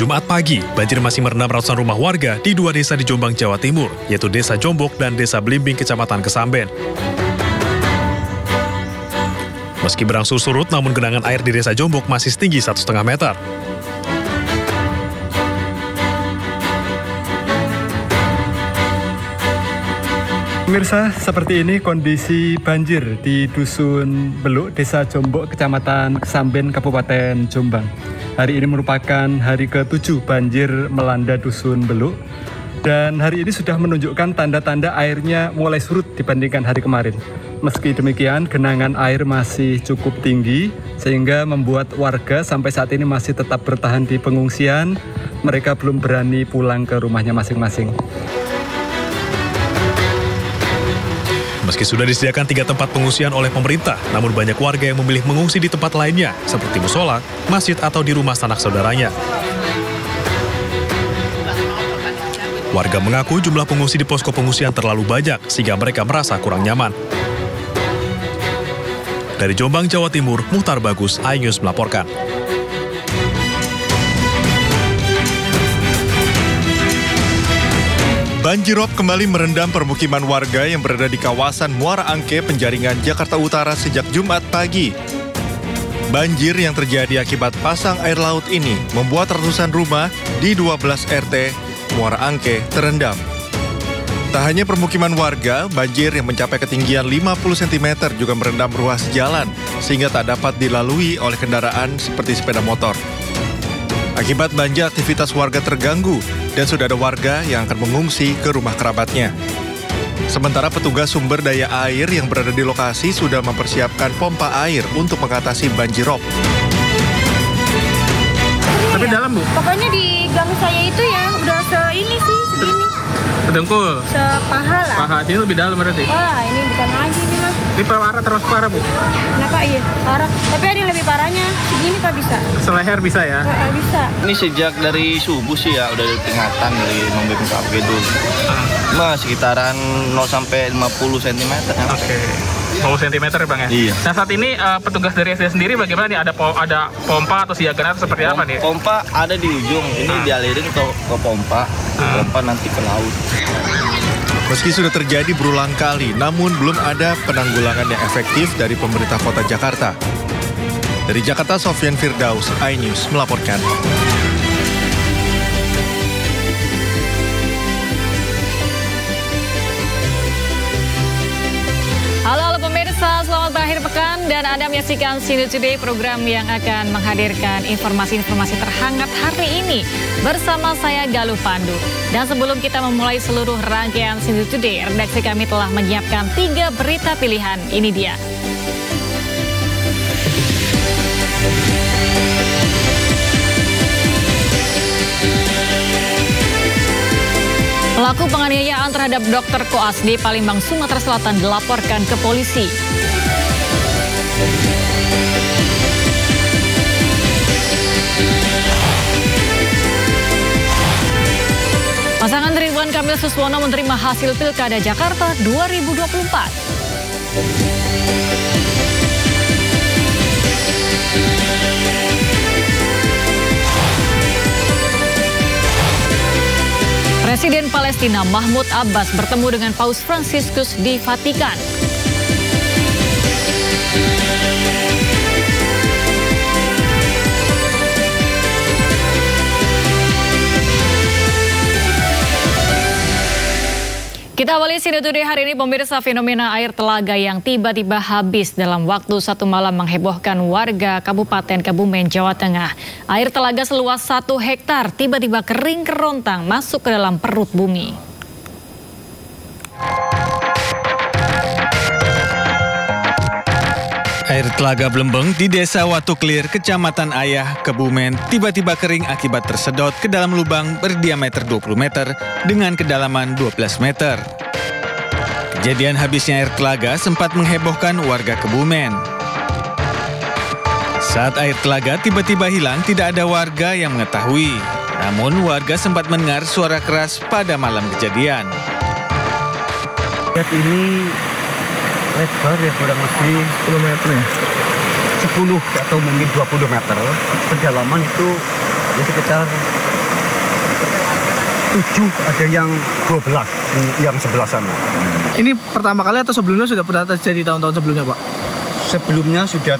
Jumat pagi, banjir masih merendam ratusan rumah warga di dua desa di Jombang, Jawa Timur, yaitu Desa Jombok dan Desa Blimbing, Kecamatan Kesamben. Meski berangsur surut, namun genangan air di Desa Jombok masih setinggi 1,5 meter. Pemirsa, seperti ini kondisi banjir di Dusun Beluk, Desa Jombok, Kecamatan Kesamben, Kabupaten Jombang. Hari ini merupakan hari ke-7 banjir melanda Dusun Beluk. Dan hari ini sudah menunjukkan tanda-tanda airnya mulai surut dibandingkan hari kemarin. Meski demikian, genangan air masih cukup tinggi, sehingga membuat warga sampai saat ini masih tetap bertahan di pengungsian. Mereka belum berani pulang ke rumahnya masing-masing. Meski sudah disediakan 3 tempat pengungsian oleh pemerintah, namun banyak warga yang memilih mengungsi di tempat lainnya, seperti musola, masjid, atau di rumah sanak saudaranya. Warga mengaku jumlah pengungsi di posko pengungsian terlalu banyak, sehingga mereka merasa kurang nyaman. Dari Jombang, Jawa Timur, Muhtar Bagus, iNews melaporkan. Banjirop kembali merendam permukiman warga yang berada di kawasan Muara Angke, Penjaringan, Jakarta Utara sejak Jumat pagi. Banjir yang terjadi akibat pasang air laut ini membuat ratusan rumah di 12 RT Muara Angke terendam. Tak hanya permukiman warga, banjir yang mencapai ketinggian 50 cm juga merendam ruas jalan sehingga tak dapat dilalui oleh kendaraan seperti sepeda motor. Akibat banjir, aktivitas warga terganggu dan sudah ada warga yang akan mengungsi ke rumah kerabatnya. Sementara petugas sumber daya air yang berada di lokasi sudah mempersiapkan pompa air untuk mengatasi banjirop. Tapi dalam, Bu? Pokoknya di gang saya itu ya udah segini sih, segini. Sedengkul? Sepaha lah. Paha, ini lebih dalam berarti? Wah, ini bukan lagi nih, Mas. Ini parah, terus parah, Bu? Kenapa? Iya, parah. Tapi ada yang lebih parahnya. Segini Pak bisa. Seleher bisa ya? Bisa. Ini sejak dari subuh sih ya, udah ada peringatan dari BPKP itu. Sekitaran 0 sampai 50 cm. Oke. 10 cm ya, Bang ya? Iya. Nah, saat ini petugas dari SD sendiri bagaimana nih? Ada pompa atau siagaan atau seperti apa nih? Pompa ada di ujung. Ini dialirin ke pompa. Pompa nanti ke laut. Meski sudah terjadi berulang kali, namun belum ada penanggulangan yang efektif dari pemerintah kota Jakarta. Dari Jakarta, Sofyan Firdaus, iNews melaporkan. Halo pemirsa, selamat berakhir pekan dan Anda menyaksikan Sini Today, program yang akan menghadirkan informasi-informasi terhangat hari ini bersama saya Galuh Pandu. Dan sebelum kita memulai seluruh rangkaian Sini Today, redaksi kami telah menyiapkan 3 berita pilihan. Ini dia. Pelaku penganiayaan terhadap dokter koas di Palembang, Sumatera Selatan dilaporkan ke polisi. Pasangan Ridwan Kamil Suswono menerima hasil Pilkada Jakarta 2024. Presiden Palestina Mahmud Abbas bertemu dengan Paus Fransiskus di Vatikan. Kita awali Sini Today hari ini, pemirsa. Fenomena air telaga yang tiba-tiba habis dalam waktu 1 malam menghebohkan warga Kabupaten Kebumen, Jawa Tengah. Air telaga seluas 1 hektar tiba-tiba kering kerontang masuk ke dalam perut bumi. Air telaga Blembeng di Desa Watuklir, Kecamatan Ayah, Kebumen, tiba-tiba kering akibat tersedot ke dalam lubang berdiameter 20 meter dengan kedalaman 12 meter. Kejadian habisnya air telaga sempat menghebohkan warga Kebumen. Saat air telaga tiba-tiba hilang, tidak ada warga yang mengetahui. Namun warga sempat mendengar suara keras pada malam kejadian. Lihat ini lebar ya, kurang lebih 10 meter ya. 10 atau mungkin 20 meter. Kedalaman itu ya sekitar ada yang 12, yang sebelah sana. Ini pertama kali atau sebelumnya sudah pernah terjadi tahun-tahun sebelumnya, Pak? Sebelumnya sudah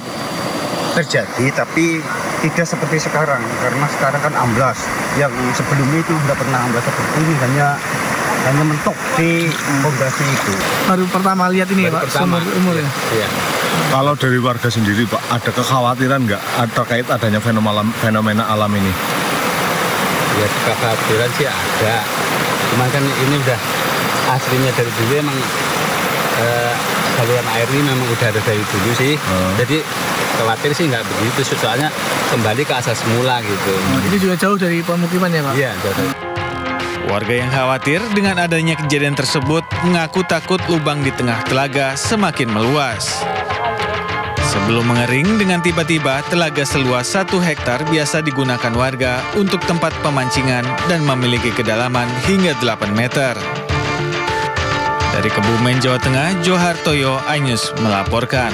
terjadi, tapi tidak seperti sekarang, karena sekarang kan amblas. Yang sebelumnya itu tidak pernah amblas seperti ini, hanya mentok di pondasi itu. Baru pertama lihat ini, Pak, seumur umur ya? Iya. Kalau dari warga sendiri, Pak, ada kekhawatiran nggak terkait adanya fenomena alam ini? Ya, kekhawatiran sih ada. Cuman kan ini udah aslinya dari dulu emang saluran air ini memang udah ada dari dulu sih. Jadi khawatir sih nggak begitu, soalnya kembali ke asal semula gitu. Ini juga jauh dari pemukiman ya, Pak? Iya, jauh. Warga yang khawatir dengan adanya kejadian tersebut mengaku takut lubang di tengah telaga semakin meluas. Sebelum mengering dengan tiba-tiba, telaga seluas 1 hektar biasa digunakan warga untuk tempat pemancingan dan memiliki kedalaman hingga 8 meter. Dari Kebumen, Jawa Tengah, Johartoyo, iNews melaporkan.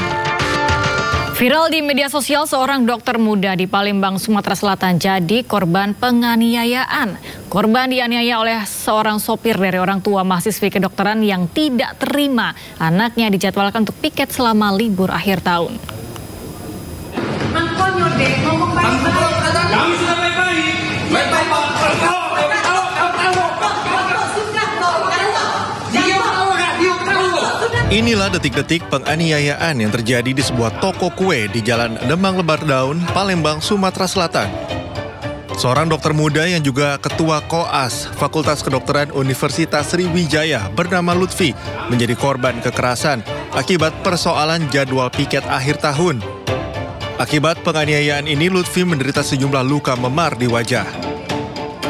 Viral di media sosial, seorang dokter muda di Palembang, Sumatera Selatan jadi korban penganiayaan. Korban dianiaya oleh seorang sopir dari orang tua mahasiswi kedokteran yang tidak terima anaknya dijadwalkan untuk piket selama libur akhir tahun. Kami sudah baik-baik. Inilah detik-detik penganiayaan yang terjadi di sebuah toko kue di Jalan Demang Lebar Daun, Palembang, Sumatera Selatan. Seorang dokter muda yang juga ketua Koas, Fakultas Kedokteran Universitas Sriwijaya bernama Lutfi menjadi korban kekerasan akibat persoalan jadwal piket akhir tahun. Akibat penganiayaan ini, Lutfi menderita sejumlah luka memar di wajah.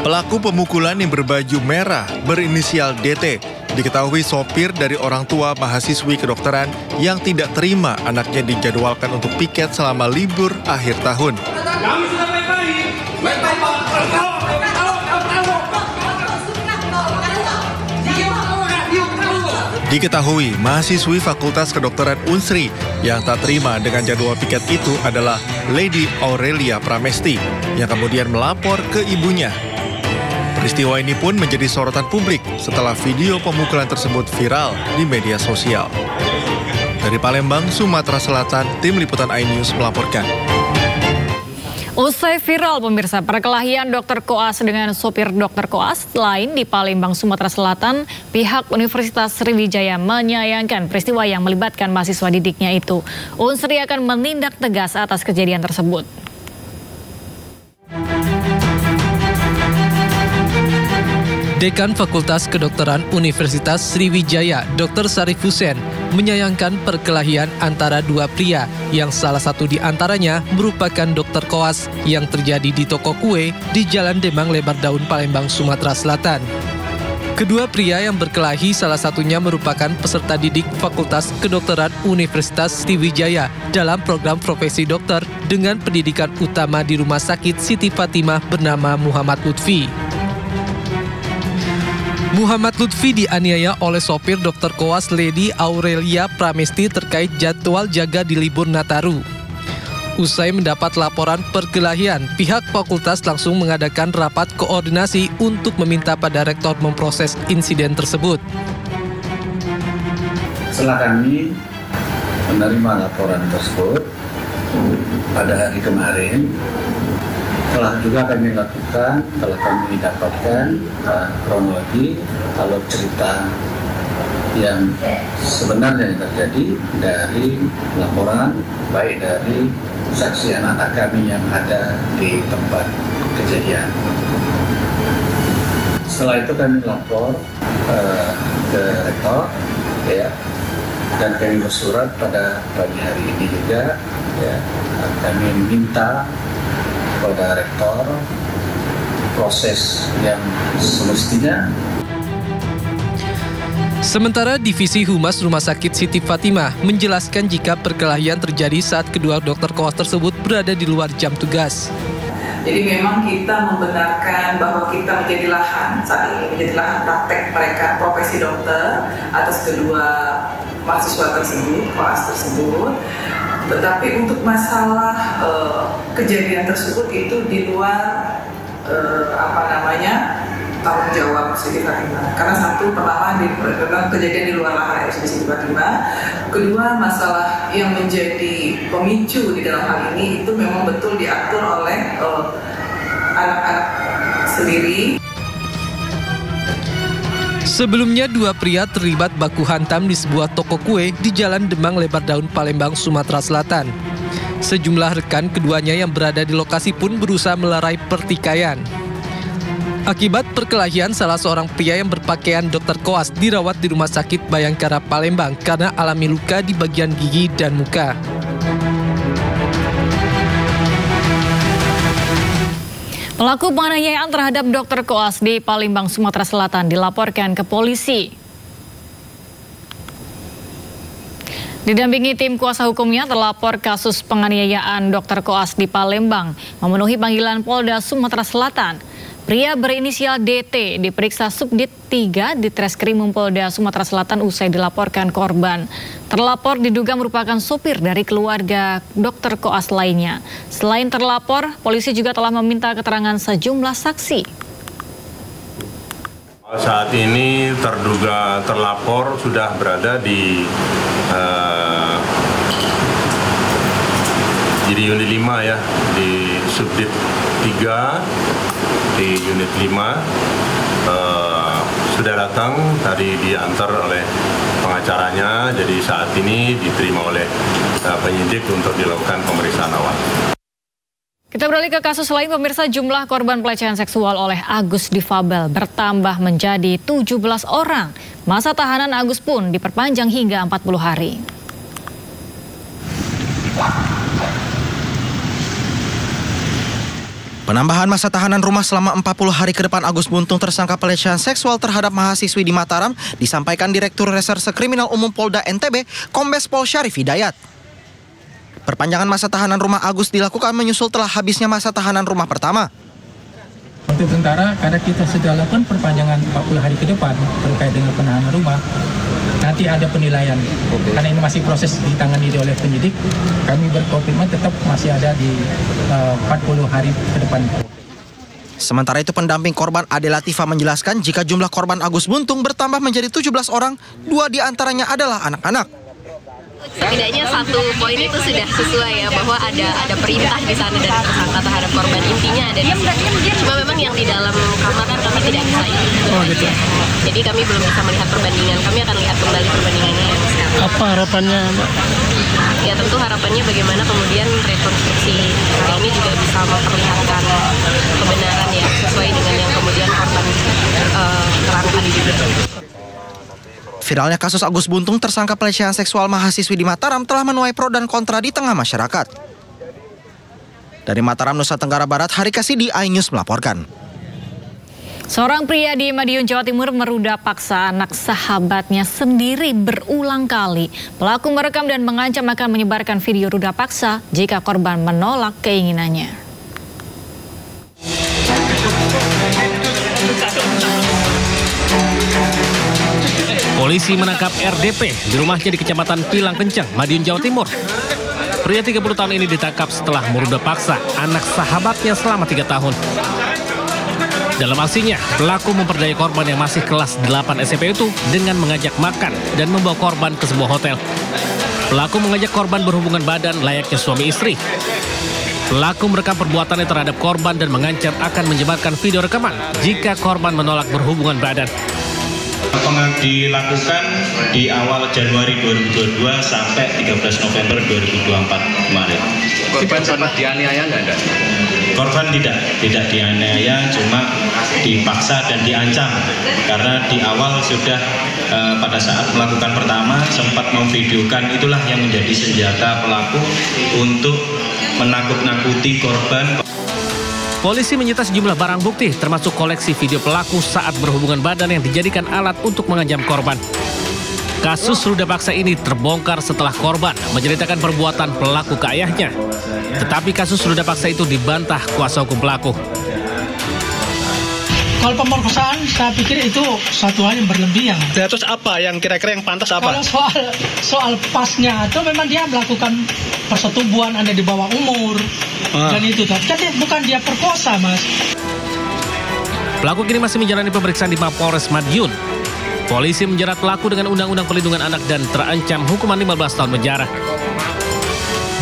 Pelaku pemukulan yang berbaju merah berinisial DT diketahui sopir dari orang tua mahasiswi kedokteran yang tidak terima anaknya dijadwalkan untuk piket selama libur akhir tahun. Kami sudah baik-baik. Diketahui mahasiswi Fakultas Kedokteran Unsri yang tak terima dengan jadwal piket itu adalah Lady Aurelia Pramesti yang kemudian melapor ke ibunya. Peristiwa ini pun menjadi sorotan publik setelah video pemukulan tersebut viral di media sosial. Dari Palembang, Sumatera Selatan, Tim Liputan iNews melaporkan. Usai viral pemirsa, perkelahian dokter koas dengan sopir dokter koas lain di Palembang, Sumatera Selatan, pihak Universitas Sriwijaya menyayangkan peristiwa yang melibatkan mahasiswa didiknya itu. Unsri akan menindak tegas atas kejadian tersebut. Dekan Fakultas Kedokteran Universitas Sriwijaya, Dr. Sarif Hussein, menyayangkan perkelahian antara dua pria yang salah satu di antaranya merupakan dokter koas yang terjadi di toko kue di Jalan Demang Lebar Daun, Palembang, Sumatera Selatan. Kedua pria yang berkelahi salah satunya merupakan peserta didik Fakultas Kedokteran Universitas Sriwijaya dalam program profesi dokter dengan pendidikan utama di Rumah Sakit Siti Fatimah bernama Muhammad Lutfi. Muhammad Lutfi dianiaya oleh sopir dokter koas Lady Aurelia Pramesti terkait jadwal jaga di libur Nataru. Usai mendapat laporan perkelahian, pihak fakultas langsung mengadakan rapat koordinasi untuk meminta pada rektor memproses insiden tersebut. Setelah kami menerima laporan tersebut pada hari kemarin, telah juga kami lakukan, telah kami dapatkan kronologi kalau cerita yang sebenarnya yang terjadi dari laporan, baik dari saksi anak-anak kami yang ada di tempat kejadian. Setelah itu kami lapor ke rektor, ya, dan kami bersurat pada pagi hari ini juga, ya, kami minta kepada rektor proses yang semestinya. Sementara Divisi Humas Rumah Sakit Siti Fatimah menjelaskan jika perkelahian terjadi saat kedua dokter koas tersebut berada di luar jam tugas. Jadi memang kita membenarkan bahwa kita menjadi lahan, saat ini menjadi lahan praktek mereka profesi dokter atas kedua mahasiswa tersebut, koas tersebut. Tetapi untuk masalah kejadian tersebut itu di luar tanggung jawab Siti Fatimah. Karena satu, pertama kejadian di luar lahan RSUD Siti Fatimah. Kedua, masalah yang menjadi pemicu di dalam hal ini itu memang betul diatur oleh anak-anak sendiri. Sebelumnya, dua pria terlibat baku hantam di sebuah toko kue di Jalan Demang Lebar Daun, Palembang, Sumatera Selatan. Sejumlah rekan keduanya yang berada di lokasi pun berusaha melerai pertikaian. Akibat perkelahian, salah seorang pria yang berpakaian dokter koas dirawat di Rumah Sakit Bayangkara, Palembang karena alami luka di bagian gigi dan muka. Pelaku penganiayaan terhadap dokter koas di Palembang, Sumatera Selatan dilaporkan ke polisi. Didampingi tim kuasa hukumnya, terlapor kasus penganiayaan dokter koas di Palembang memenuhi panggilan Polda Sumatera Selatan. Pria berinisial DT diperiksa Subdit 3 di Treskrimum Polda Sumatera Selatan usai dilaporkan korban. Terlapor diduga merupakan sopir dari keluarga dokter koas lainnya. Selain terlapor, polisi juga telah meminta keterangan sejumlah saksi. Saat ini terduga terlapor sudah berada di unit 5 ya, di Subdit 3 di unit 5 sudah datang, tadi diantar oleh pengacaranya, jadi saat ini diterima oleh penyidik untuk dilakukan pemeriksaan awal. Kita beralih ke kasus lain, pemirsa. Jumlah korban pelecehan seksual oleh Agus difabel bertambah menjadi 17 orang. Masa tahanan Agus pun diperpanjang hingga 40 hari. Penambahan masa tahanan rumah selama 40 hari ke depan Agus Buntung tersangka pelecehan seksual terhadap mahasiswi di Mataram disampaikan Direktur Reserse Kriminal Umum Polda NTB, Kombes Pol Syarif Hidayat. Perpanjangan masa tahanan rumah Agus dilakukan menyusul telah habisnya masa tahanan rumah pertama. Untuk tentara, karena kita sudah lakukan perpanjangan 40 hari ke depan terkait dengan penahanan rumah, nanti ada penilaian. Karena ini masih proses ditangani oleh penyidik, kami berkomitmen tetap masih ada di 40 hari ke depan. Sementara itu pendamping korban Ade Latifah menjelaskan jika jumlah korban Agus Buntung bertambah menjadi 17 orang, 2 diantaranya adalah anak-anak. Setidaknya satu poin itu sudah sesuai ya, bahwa ada perintah di sana dari tersangka terhadap korban, intinya ada di sini. Cuma memang yang di dalam kamar kan kami tidak bisa gitu. Jadi kami belum bisa melihat perbandingan, kami akan lihat kembali perbandingannya yang sekarang. Apa harapannya, Mbak? Ya tentu harapannya bagaimana kemudian rekonstruksi ini juga bisa memperlihatkan kebenaran ya, sesuai dengan yang kemudian korban terangkan juga. Viralnya kasus Agus Buntung tersangka pelecehan seksual mahasiswi di Mataram telah menuai pro dan kontra di tengah masyarakat. Dari Mataram, Nusa Tenggara Barat, Hari Kasidi, iNews melaporkan. Seorang pria di Madiun, Jawa Timur meruda paksa anak sahabatnya sendiri berulang kali. Pelaku merekam dan mengancam akan menyebarkan video ruda paksa jika korban menolak keinginannya. Polisi menangkap RDP di rumahnya di Kecamatan Pilang Kencang, Madiun, Jawa Timur. Pria 30 tahun ini ditangkap setelah meruda paksa anak sahabatnya selama 3 tahun. Dalam aksinya, pelaku memperdaya korban yang masih kelas 8 SMP itu dengan mengajak makan dan membawa korban ke sebuah hotel. Pelaku mengajak korban berhubungan badan layaknya suami istri. Pelaku merekam perbuatannya terhadap korban dan mengancam akan menyebarkan video rekaman jika korban menolak berhubungan badan. Dilakukan di awal Januari 2022 sampai 13 November 2024 kemarin. Korban pernah dianiaya nggak? Korban tidak dianiaya, cuma dipaksa dan diancam. Karena di awal sudah pada saat melakukan pertama sempat memvideokan, itulah yang menjadi senjata pelaku untuk menakut-nakuti korban. Polisi menyita sejumlah barang bukti, termasuk koleksi video pelaku saat berhubungan badan yang dijadikan alat untuk mengancam korban. Kasus ruda paksa ini terbongkar setelah korban menceritakan perbuatan pelaku ke ayahnya. Tetapi kasus ruda paksa itu dibantah kuasa hukum pelaku. Kalau pemerkosaan, saya pikir itu satu hal yang berlebihan. Ya, terus apa yang kira-kira yang pantas apa? Kalau soal pasnya itu memang dia melakukan persetubuhan, ada di bawah umur dan itu. Kan bukan dia perkosa, Mas. Pelaku kini masih menjalani pemeriksaan di Mapolres Madiun. Polisi menjerat pelaku dengan Undang-Undang Perlindungan Anak dan terancam hukuman 15 tahun penjara.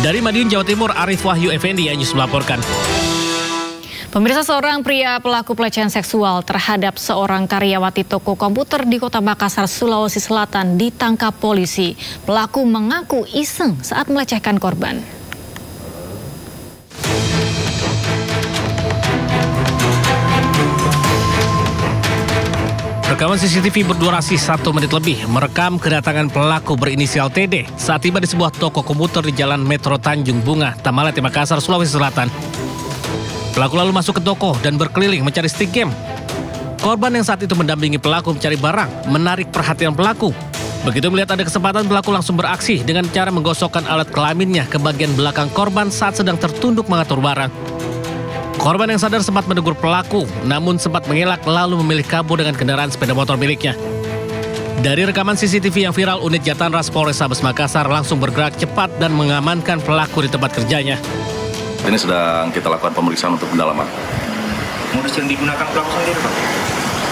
Dari Madiun, Jawa Timur, Arif Wahyu Effendi, News melaporkan. Pemirsa, seorang pria pelaku pelecehan seksual terhadap seorang karyawati toko komputer di Kota Makassar, Sulawesi Selatan ditangkap polisi. Pelaku mengaku iseng saat melecehkan korban. Rekaman CCTV berdurasi 1 menit lebih merekam kedatangan pelaku berinisial TD saat tiba di sebuah toko komputer di Jalan Metro Tanjung Bunga, Tamalate, Makassar, Sulawesi Selatan. Pelaku lalu masuk ke toko dan berkeliling mencari stick game. Korban yang saat itu mendampingi pelaku mencari barang menarik perhatian pelaku. Begitu melihat ada kesempatan, pelaku langsung beraksi dengan cara menggosokkan alat kelaminnya ke bagian belakang korban saat sedang tertunduk mengatur barang. Korban yang sadar sempat menegur pelaku, namun sempat mengelak lalu memilih kabur dengan kendaraan sepeda motor miliknya. Dari rekaman CCTV yang viral, unit Jatanras Polrestabes Makassar langsung bergerak cepat dan mengamankan pelaku di tempat kerjanya. Ini sedang kita lakukan pemeriksaan untuk pendalaman. Modus yang digunakan pelaku sendiri, Pak?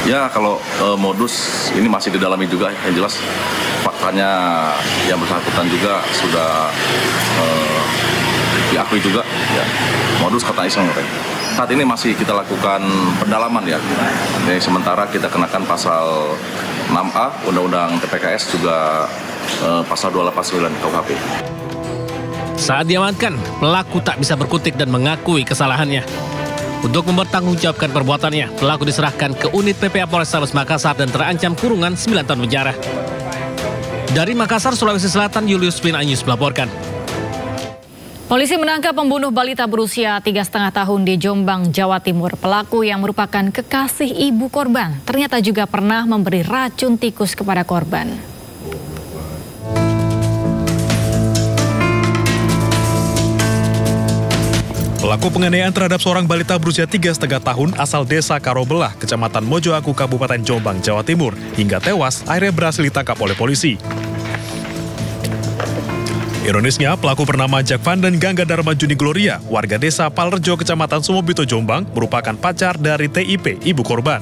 Ya, kalau modus ini masih didalami juga, yang jelas faktanya yang bersangkutan juga sudah diakui juga. Ya, modus kata iseng. Saat ini masih kita lakukan pendalaman ya. Jadi sementara kita kenakan pasal 6A Undang-Undang TPKS juga pasal 289 KUHP. Saat diamankan, pelaku tak bisa berkutik dan mengakui kesalahannya. Untuk mempertanggungjawabkan perbuatannya, pelaku diserahkan ke unit PPA Polrestabes Makassar dan terancam kurungan 9 tahun penjara. Dari Makassar, Sulawesi Selatan, Julius Bin Anyus melaporkan. Polisi menangkap pembunuh balita berusia 3,5 tahun di Jombang, Jawa Timur. Pelaku yang merupakan kekasih ibu korban ternyata juga pernah memberi racun tikus kepada korban. Pelaku penganiayaan terhadap seorang balita berusia 3,5 tahun asal desa Karobelah, Kecamatan Mojoaku, Kabupaten Jombang, Jawa Timur, hingga tewas akhirnya berhasil ditangkap oleh polisi. Ironisnya, pelaku bernama Jack Van dan Gangga Dharma Juni Gloria, warga desa Palrejo, Kecamatan Sumobito, Jombang, merupakan pacar dari TIP, ibu korban.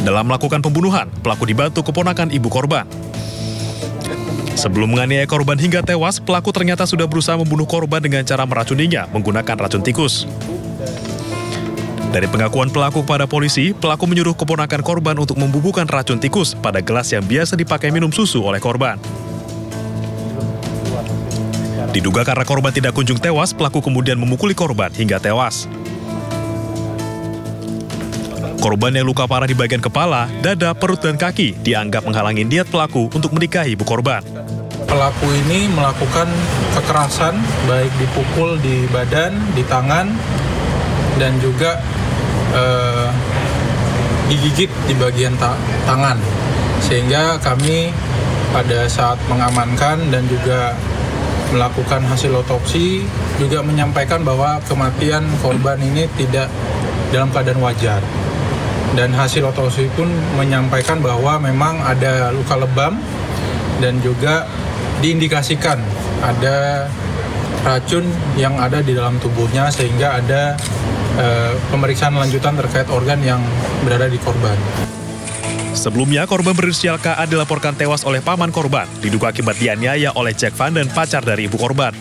Dalam melakukan pembunuhan, pelaku dibantu keponakan ibu korban. Sebelum menganiaya korban hingga tewas, pelaku ternyata sudah berusaha membunuh korban dengan cara meracuninya menggunakan racun tikus. Dari pengakuan pelaku kepada polisi, pelaku menyuruh keponakan korban untuk membubuhkan racun tikus pada gelas yang biasa dipakai minum susu oleh korban. Diduga karena korban tidak kunjung tewas, pelaku kemudian memukuli korban hingga tewas. Korban yang luka parah di bagian kepala, dada, perut, dan kaki dianggap menghalangi niat pelaku untuk menikahi ibu korban. Pelaku ini melakukan kekerasan, baik dipukul di badan, di tangan, dan juga digigit di bagian tangan. Sehingga kami pada saat mengamankan dan juga melakukan hasil otopsi juga menyampaikan bahwa kematian korban ini tidak dalam keadaan wajar. Dan hasil otopsi pun menyampaikan bahwa memang ada luka lebam dan juga diindikasikan ada racun yang ada di dalam tubuhnya sehingga ada pemeriksaan lanjutan terkait organ yang berada di korban. Sebelumnya, korban berinisial KA dilaporkan tewas oleh paman korban, diduga akibat dianiaya oleh Jack Van dan pacar dari ibu korban.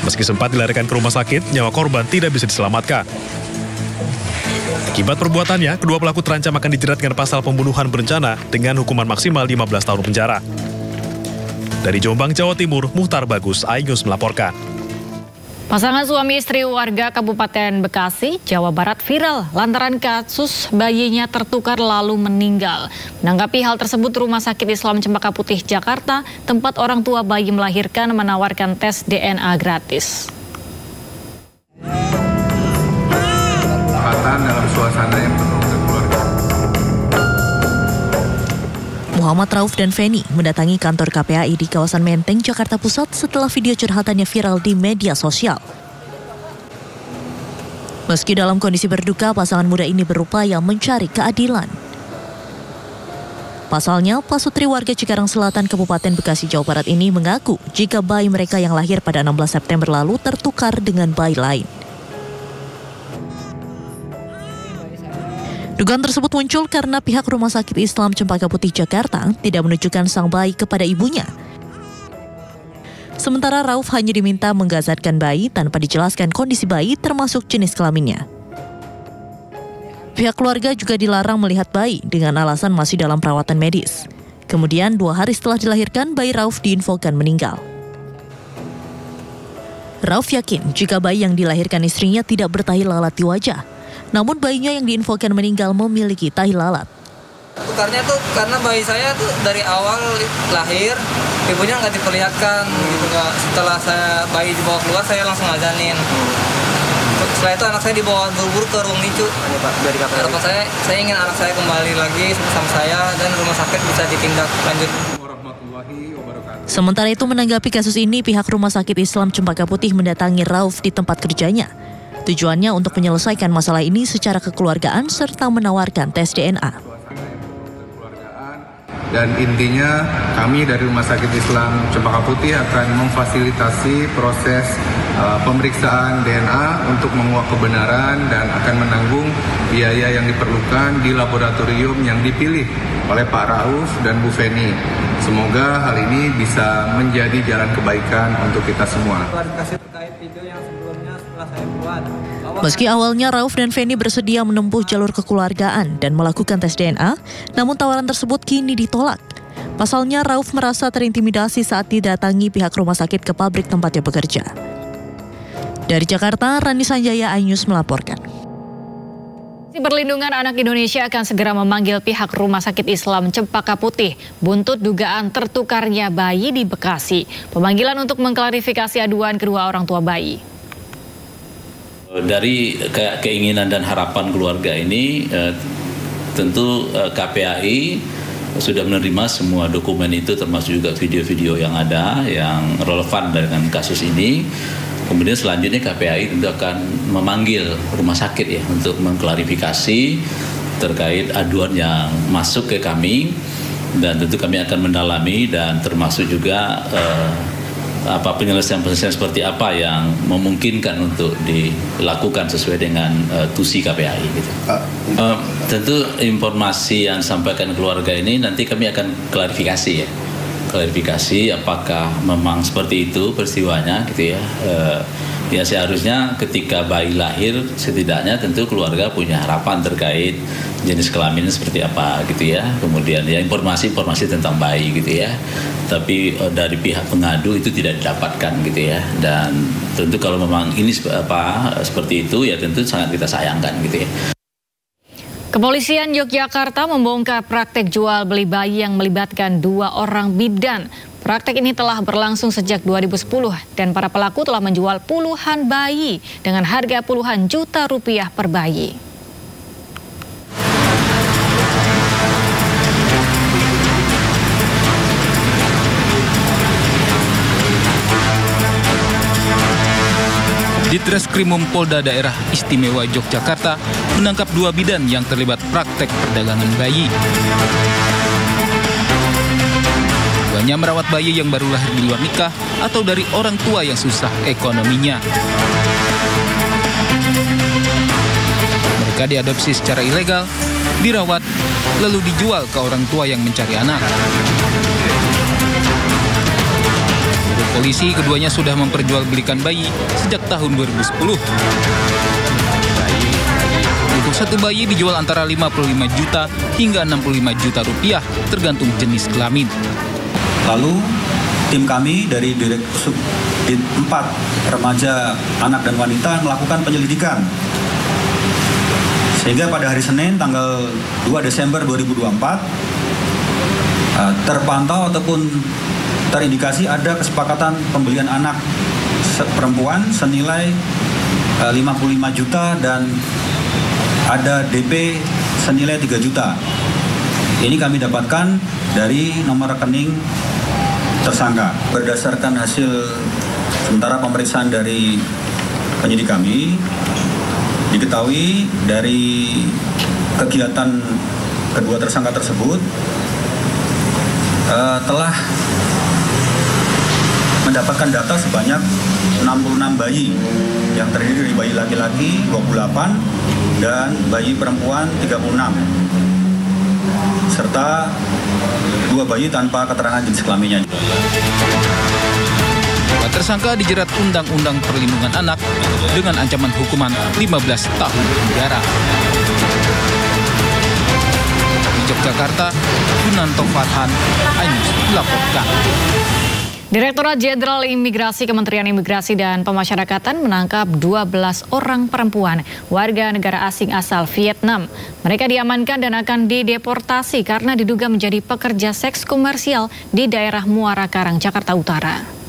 Meski sempat dilarikan ke rumah sakit, nyawa korban tidak bisa diselamatkan. Akibat perbuatannya, kedua pelaku terancam akan dijerat dengan pasal pembunuhan berencana dengan hukuman maksimal 15 tahun penjara. Dari Jombang, Jawa Timur, Muhtar Bagus, iNews melaporkan. Pasangan suami istri warga Kabupaten Bekasi, Jawa Barat viral lantaran kasus bayinya tertukar lalu meninggal. Menanggapi hal tersebut, Rumah Sakit Islam Cempaka Putih, Jakarta, tempat orang tua bayi melahirkan, menawarkan tes DNA gratis. Dalam suasana yang penuh keluarga. Muhammad Rauf dan Feni mendatangi kantor KPAI di kawasan Menteng, Jakarta Pusat setelah video curhatannya viral di media sosial. Meski dalam kondisi berduka, pasangan muda ini berupaya mencari keadilan. Pasalnya, Pasutri warga Cikarang Selatan, Kabupaten Bekasi, Jawa Barat ini mengaku jika bayi mereka yang lahir pada 16 September lalu tertukar dengan bayi lain. Dugaan tersebut muncul karena pihak Rumah Sakit Islam Cempaka Putih Jakarta tidak menunjukkan sang bayi kepada ibunya. Sementara Rauf hanya diminta menggazatkan bayi tanpa dijelaskan kondisi bayi termasuk jenis kelaminnya. Pihak keluarga juga dilarang melihat bayi dengan alasan masih dalam perawatan medis. Kemudian 2 hari setelah dilahirkan, bayi Rauf diinfokan meninggal. Rauf yakin jika bayi yang dilahirkan istrinya tidak bertahi lalat di wajah. Namun bayinya yang diinfokan meninggal memiliki tahi lalat. Putarnya tuh karena bayi saya tuh dari awal lahir ibunya nggak diperlihatkan gitu, nggak. Setelah bayi dibawa keluar saya langsung azanin. Setelah itu anak saya dibawa buru-buru ke ruang NICU. Harapan saya ingin anak saya kembali lagi sama saya dan rumah sakit bisa ditindak lanjut. Sementara itu menanggapi kasus ini, pihak Rumah Sakit Islam Cempaka Putih mendatangi Rauf di tempat kerjanya. Tujuannya untuk menyelesaikan masalah ini secara kekeluargaan serta menawarkan tes DNA. Dan intinya kami dari Rumah Sakit Islam Cempaka Putih akan memfasilitasi proses pemeriksaan DNA untuk menguak kebenaran dan akan menanggung biaya yang diperlukan di laboratorium yang dipilih oleh Pak Rauf dan Bu Feni. Semoga hal ini bisa menjadi jalan kebaikan untuk kita semua. Meski awalnya Rauf dan Feni bersedia menempuh jalur kekeluargaan dan melakukan tes DNA, namun tawaran tersebut kini ditolak. Pasalnya Rauf merasa terintimidasi saat didatangi pihak rumah sakit ke pabrik tempatnya bekerja. Dari Jakarta, Rani Sanjaya, iNews melaporkan. Perlindungan Anak Indonesia akan segera memanggil pihak Rumah Sakit Islam Cempaka Putih buntut dugaan tertukarnya bayi di Bekasi. Pemanggilan untuk mengklarifikasi aduan kedua orang tua bayi. Dari keinginan dan harapan keluarga ini, tentu KPAI sudah menerima semua dokumen itu, termasuk juga video-video yang ada yang relevan dengan kasus ini. Kemudian selanjutnya KPAI tentu akan memanggil rumah sakit ya untuk mengklarifikasi terkait aduan yang masuk ke kami, dan tentu kami akan mendalami dan termasuk juga penyelesaian seperti apa yang memungkinkan untuk dilakukan sesuai dengan tusi KPAI gitu. Tentu informasi yang disampaikan keluarga ini nanti kami akan klarifikasi ya. Klarifikasi apakah memang seperti itu peristiwanya gitu ya. Ya seharusnya ketika bayi lahir setidaknya tentu keluarga punya harapan terkait jenis kelamin seperti apa gitu ya. Kemudian ya informasi tentang bayi gitu ya. Tapi dari pihak pengadu itu tidak didapatkan gitu ya. Dan tentu kalau memang ini seperti itu ya tentu sangat kita sayangkan gitu ya. Kepolisian Yogyakarta membongkar praktek jual beli bayi yang melibatkan 2 orang bidan. Praktek ini telah berlangsung sejak 2010 dan para pelaku telah menjual puluhan bayi dengan harga puluhan juta rupiah per bayi. Ditreskrimum Polda Daerah Istimewa Yogyakarta menangkap 2 bidan yang terlibat praktek perdagangan bayi. Keduanya merawat bayi yang baru lahir di luar nikah atau dari orang tua yang susah ekonominya. Mereka diadopsi secara ilegal, dirawat, lalu dijual ke orang tua yang mencari anak. Polisi, keduanya sudah memperjualbelikan bayi sejak tahun 2010. Untuk satu bayi dijual antara 55 juta hingga 65 juta rupiah tergantung jenis kelamin. Lalu tim kami dari Direktur 4 Remaja, Anak dan Wanita melakukan penyelidikan. Sehingga pada hari Senin tanggal 2 Desember 2024 terpantau ataupun terindikasi ada kesepakatan pembelian anak perempuan senilai 55 juta dan ada DP senilai 3 juta. Ini kami dapatkan dari nomor rekening tersangka. Berdasarkan hasil sementara pemeriksaan dari penyidik kami, diketahui dari kegiatan kedua tersangka tersebut telah mendapatkan data sebanyak 66 bayi yang terdiri dari bayi laki-laki 28 dan bayi perempuan 36 serta 2 bayi tanpa keterangan jenis kelaminnya. Tersangka dijerat Undang-Undang Perlindungan Anak dengan ancaman hukuman 15 tahun penjara. Di Yogyakarta, Yunanto Farhan, iNews melaporkan. Direktorat Jenderal Imigrasi Kementerian Imigrasi dan Pemasyarakatan menangkap 12 orang perempuan warga negara asing asal Vietnam. Mereka diamankan dan akan dideportasi karena diduga menjadi pekerja seks komersial di daerah Muara Karang, Jakarta Utara.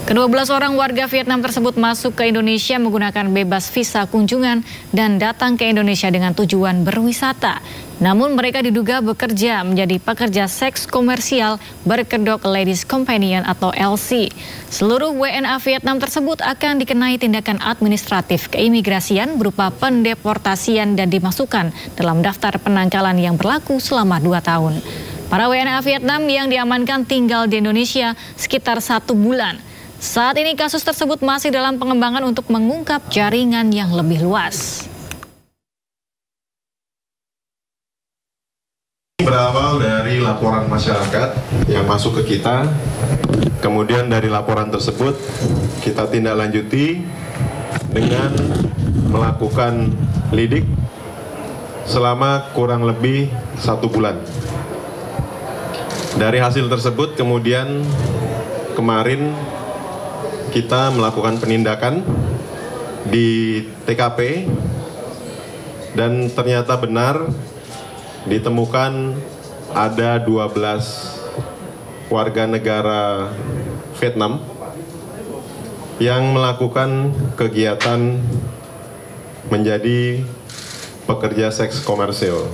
Ke-12 orang warga Vietnam tersebut masuk ke Indonesia menggunakan bebas visa kunjungan dan datang ke Indonesia dengan tujuan berwisata. Namun mereka diduga bekerja menjadi pekerja seks komersial berkedok Ladies Companion atau LC. Seluruh WNA Vietnam tersebut akan dikenai tindakan administratif keimigrasian berupa pendeportasian dan dimasukkan dalam daftar penangkalan yang berlaku selama 2 tahun. Para WNA Vietnam yang diamankan tinggal di Indonesia sekitar 1 bulan. Saat ini kasus tersebut masih dalam pengembangan untuk mengungkap jaringan yang lebih luas. Berawal dari laporan masyarakat yang masuk ke kita, kemudian dari laporan tersebut kita tindak lanjuti dengan melakukan lidik selama kurang lebih 1 bulan. Dari hasil tersebut kemudian kemarin kita melakukan penindakan di TKP dan ternyata benar ditemukan ada 12 warga negara Vietnam yang melakukan kegiatan menjadi pekerja seks komersil.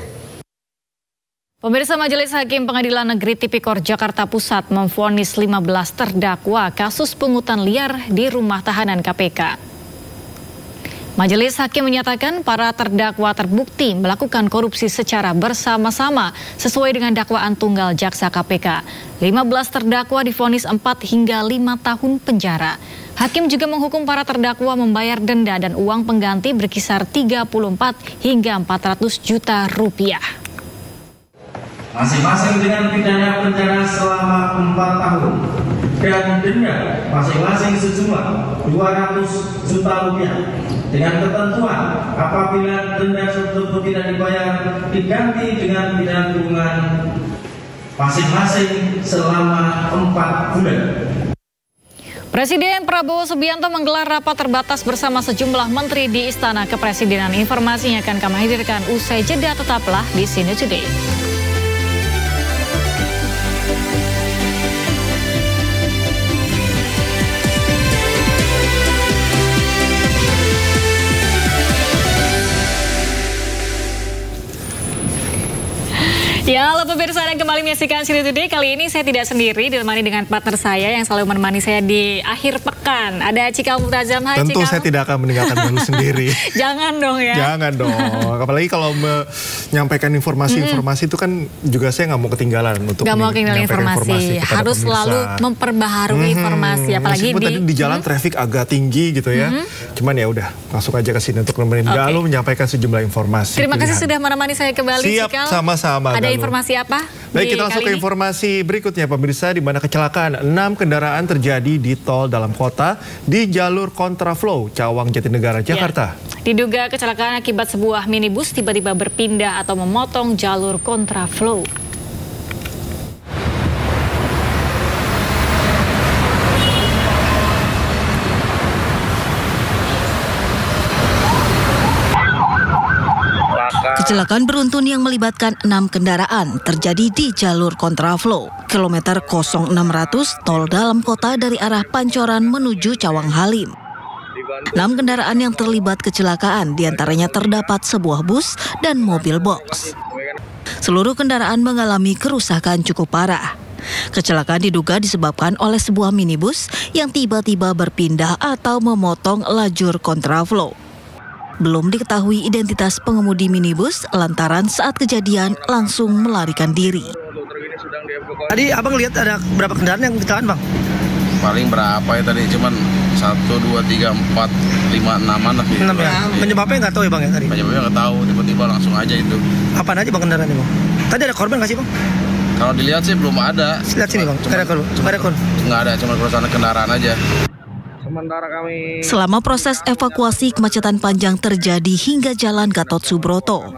Pemirsa, Majelis Hakim Pengadilan Negeri Tipikor Jakarta Pusat memvonis 15 terdakwa kasus pungutan liar di rumah tahanan KPK. Majelis Hakim menyatakan para terdakwa terbukti melakukan korupsi secara bersama-sama sesuai dengan dakwaan tunggal jaksa KPK. 15 terdakwa divonis 4 hingga 5 tahun penjara. Hakim juga menghukum para terdakwa membayar denda dan uang pengganti berkisar 34 hingga 400 juta rupiah. Masing-masing dengan pidana penjara selama 4 tahun dan denda masing-masing sejumlah 200 juta rupiah dengan ketentuan apabila denda tersebut tidak dibayar diganti dengan pidana kurungan masing-masing selama 4 bulan. Presiden Prabowo Subianto menggelar rapat terbatas bersama sejumlah menteri di Istana Kepresidenan. Informasinya akan kami hadirkan usai jeda, tetaplah di Sini Today. Ya, halo pemirsa, dan kembali menyaksikan Sini Today. Kali ini saya tidak sendiri, ditemani dengan partner saya yang selalu menemani saya di akhir pekan. Ada Cikal Mutazam. Hai, Tentu Cikal. saya tidak akan meninggalkan Galuh sendiri. Jangan dong ya. Jangan dong. Apalagi kalau menyampaikan informasi-informasi itu kan juga saya nggak mau ketinggalan untuk ketinggalan informasi. Harus selalu memperbaharui informasi. Apalagi di jalan traffic agak tinggi gitu ya. Cuman ya udah, masuk aja ke sini untuk nemenin Galuh menyampaikan sejumlah informasi. Terima kasih sudah menemani saya kembali. Siap, Cikal. sama-sama. Ada informasi apa? Baik, kita langsung ke informasi berikutnya pemirsa, di mana kecelakaan 6 kendaraan terjadi di tol dalam kota di jalur kontraflow Cawang Jatinegara, Jakarta. Ya. Diduga kecelakaan akibat sebuah minibus tiba-tiba berpindah atau memotong jalur kontraflow. Kecelakaan beruntun yang melibatkan 6 kendaraan terjadi di jalur kontraflow, kilometer 0600 tol dalam kota dari arah Pancoran menuju Cawang Halim. 6 kendaraan yang terlibat kecelakaan, diantaranya terdapat sebuah bus dan mobil box. Seluruh kendaraan mengalami kerusakan cukup parah. Kecelakaan diduga disebabkan oleh sebuah minibus yang tiba-tiba berpindah atau memotong lajur kontraflow. Belum diketahui identitas pengemudi minibus lantaran saat kejadian langsung melarikan diri. Tadi abang lihat ada berapa kendaraan yang kecelakaan, bang? Paling berapa ya tadi? Cuman 1, 2, 3, 4, 5, 6-an lah. 6 ya? Penyebabnya nggak tahu ya Bang ya tadi? Penyebabnya nggak tahu, tiba-tiba langsung aja itu. Apaan aja Bang kendaraannya Bang? Tadi ada korban nggak sih Bang? Kalau dilihat sih belum ada. Lihat sini Bang, nggak ada, cuma kerusakan kendaraan aja. Selama proses evakuasi, kemacetan panjang terjadi hingga Jalan Gatot Subroto.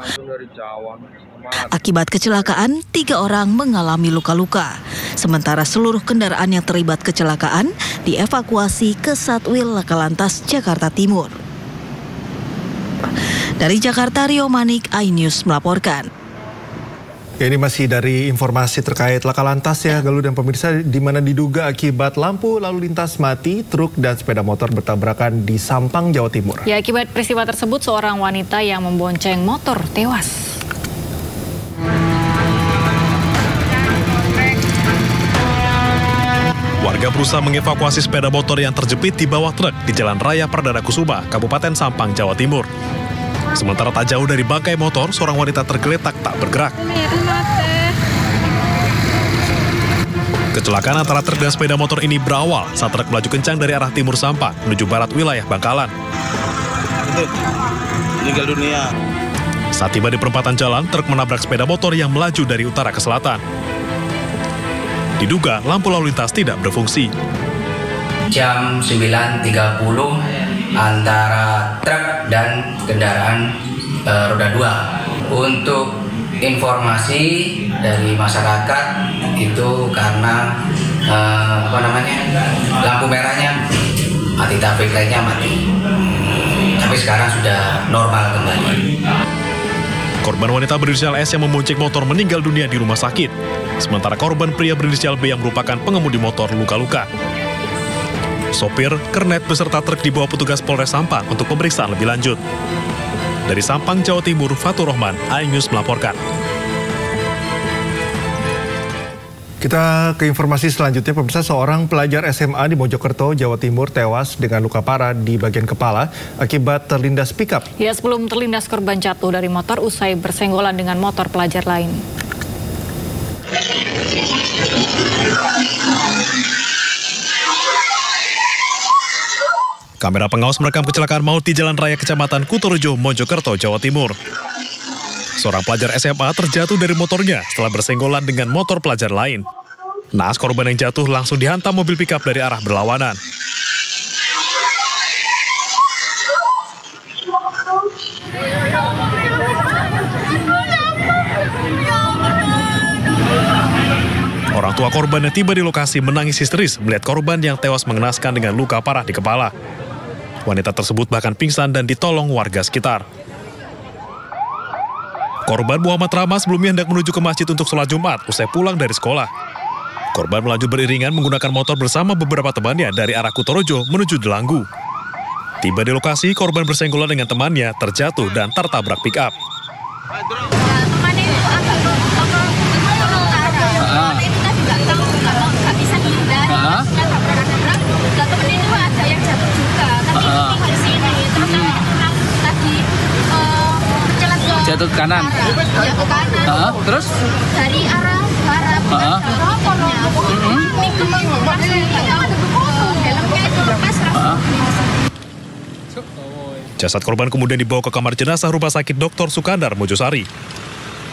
Akibat kecelakaan, 3 orang mengalami luka-luka. Sementara seluruh kendaraan yang terlibat kecelakaan dievakuasi ke Satwil Lakalantas Jakarta Timur. Dari Jakarta, Rio Manik, iNews melaporkan. Ya, ini masih dari informasi terkait Lakalantas ya, Galuh dan pemirsa, di mana diduga akibat lampu lalu lintas mati, truk dan sepeda motor bertabrakan di Sampang, Jawa Timur. Ya, akibat peristiwa tersebut seorang wanita yang membonceng motor tewas. Warga berusaha mengevakuasi sepeda motor yang terjepit di bawah truk di Jalan Raya Perdana Kusuma, Kabupaten Sampang, Jawa Timur. Sementara tak jauh dari bangkai motor, seorang wanita tergeletak tak bergerak. Kecelakaan antara truk dan sepeda motor ini berawal saat truk melaju kencang dari arah timur Sampang menuju barat wilayah Bangkalan. Meninggal dunia. Saat tiba di perempatan jalan, truk menabrak sepeda motor yang melaju dari utara ke selatan. Diduga lampu lalu lintas tidak berfungsi. Jam 9.30 antara truk dan kendaraan roda 2. Untuk informasi dari masyarakat itu karena lampu merahnya mati, traffic light-nya mati. Tapi sekarang sudah normal kembali. Korban wanita berinisial S yang membonceng motor meninggal dunia di rumah sakit. Sementara korban pria berinisial B yang merupakan pengemudi motor luka-luka. Sopir, kernet beserta truk dibawa petugas Polres Sampang untuk pemeriksaan lebih lanjut. Dari Sampang, Jawa Timur, Fatur Rahman, iNews melaporkan. Kita ke informasi selanjutnya, pemirsa. Seorang pelajar SMA di Mojokerto, Jawa Timur tewas dengan luka parah di bagian kepala akibat terlindas pickup. Ya, sebelum terlindas korban jatuh dari motor usai bersenggolan dengan motor pelajar lain. Kamera pengawas merekam kecelakaan maut di Jalan Raya Kecamatan Kutorejo, Mojokerto, Jawa Timur. Seorang pelajar SMA terjatuh dari motornya setelah bersenggolan dengan motor pelajar lain. Naas korban yang jatuh langsung dihantam mobil pickup dari arah berlawanan. Orang tua korban yang tiba di lokasi menangis histeris melihat korban yang tewas mengenaskan dengan luka parah di kepala. Wanita tersebut bahkan pingsan dan ditolong warga sekitar. Korban Muhammad Rama sebelumnya hendak menuju ke masjid untuk sholat Jumat usai pulang dari sekolah. Korban melaju beriringan menggunakan motor bersama beberapa temannya dari arah Kutorejo menuju Delanggu. Tiba di lokasi, korban bersenggolan dengan temannya terjatuh dan tertabrak pick-up. Jatuh ke kanan. Terus? Dari arah barat. Jasad korban kemudian dibawa ke kamar jenazah Rumah Sakit Dr. Sukandar, Mojosari.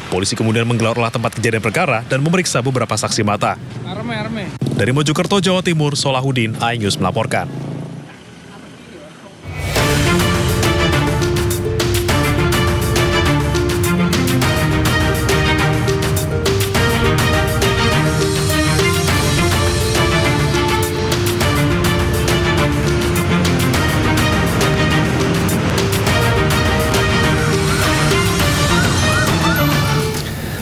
Polisi kemudian menggelar olah tempat kejadian perkara dan memeriksa beberapa saksi mata. Dari Mojokerto, Jawa Timur, Solahuddin, iNews melaporkan.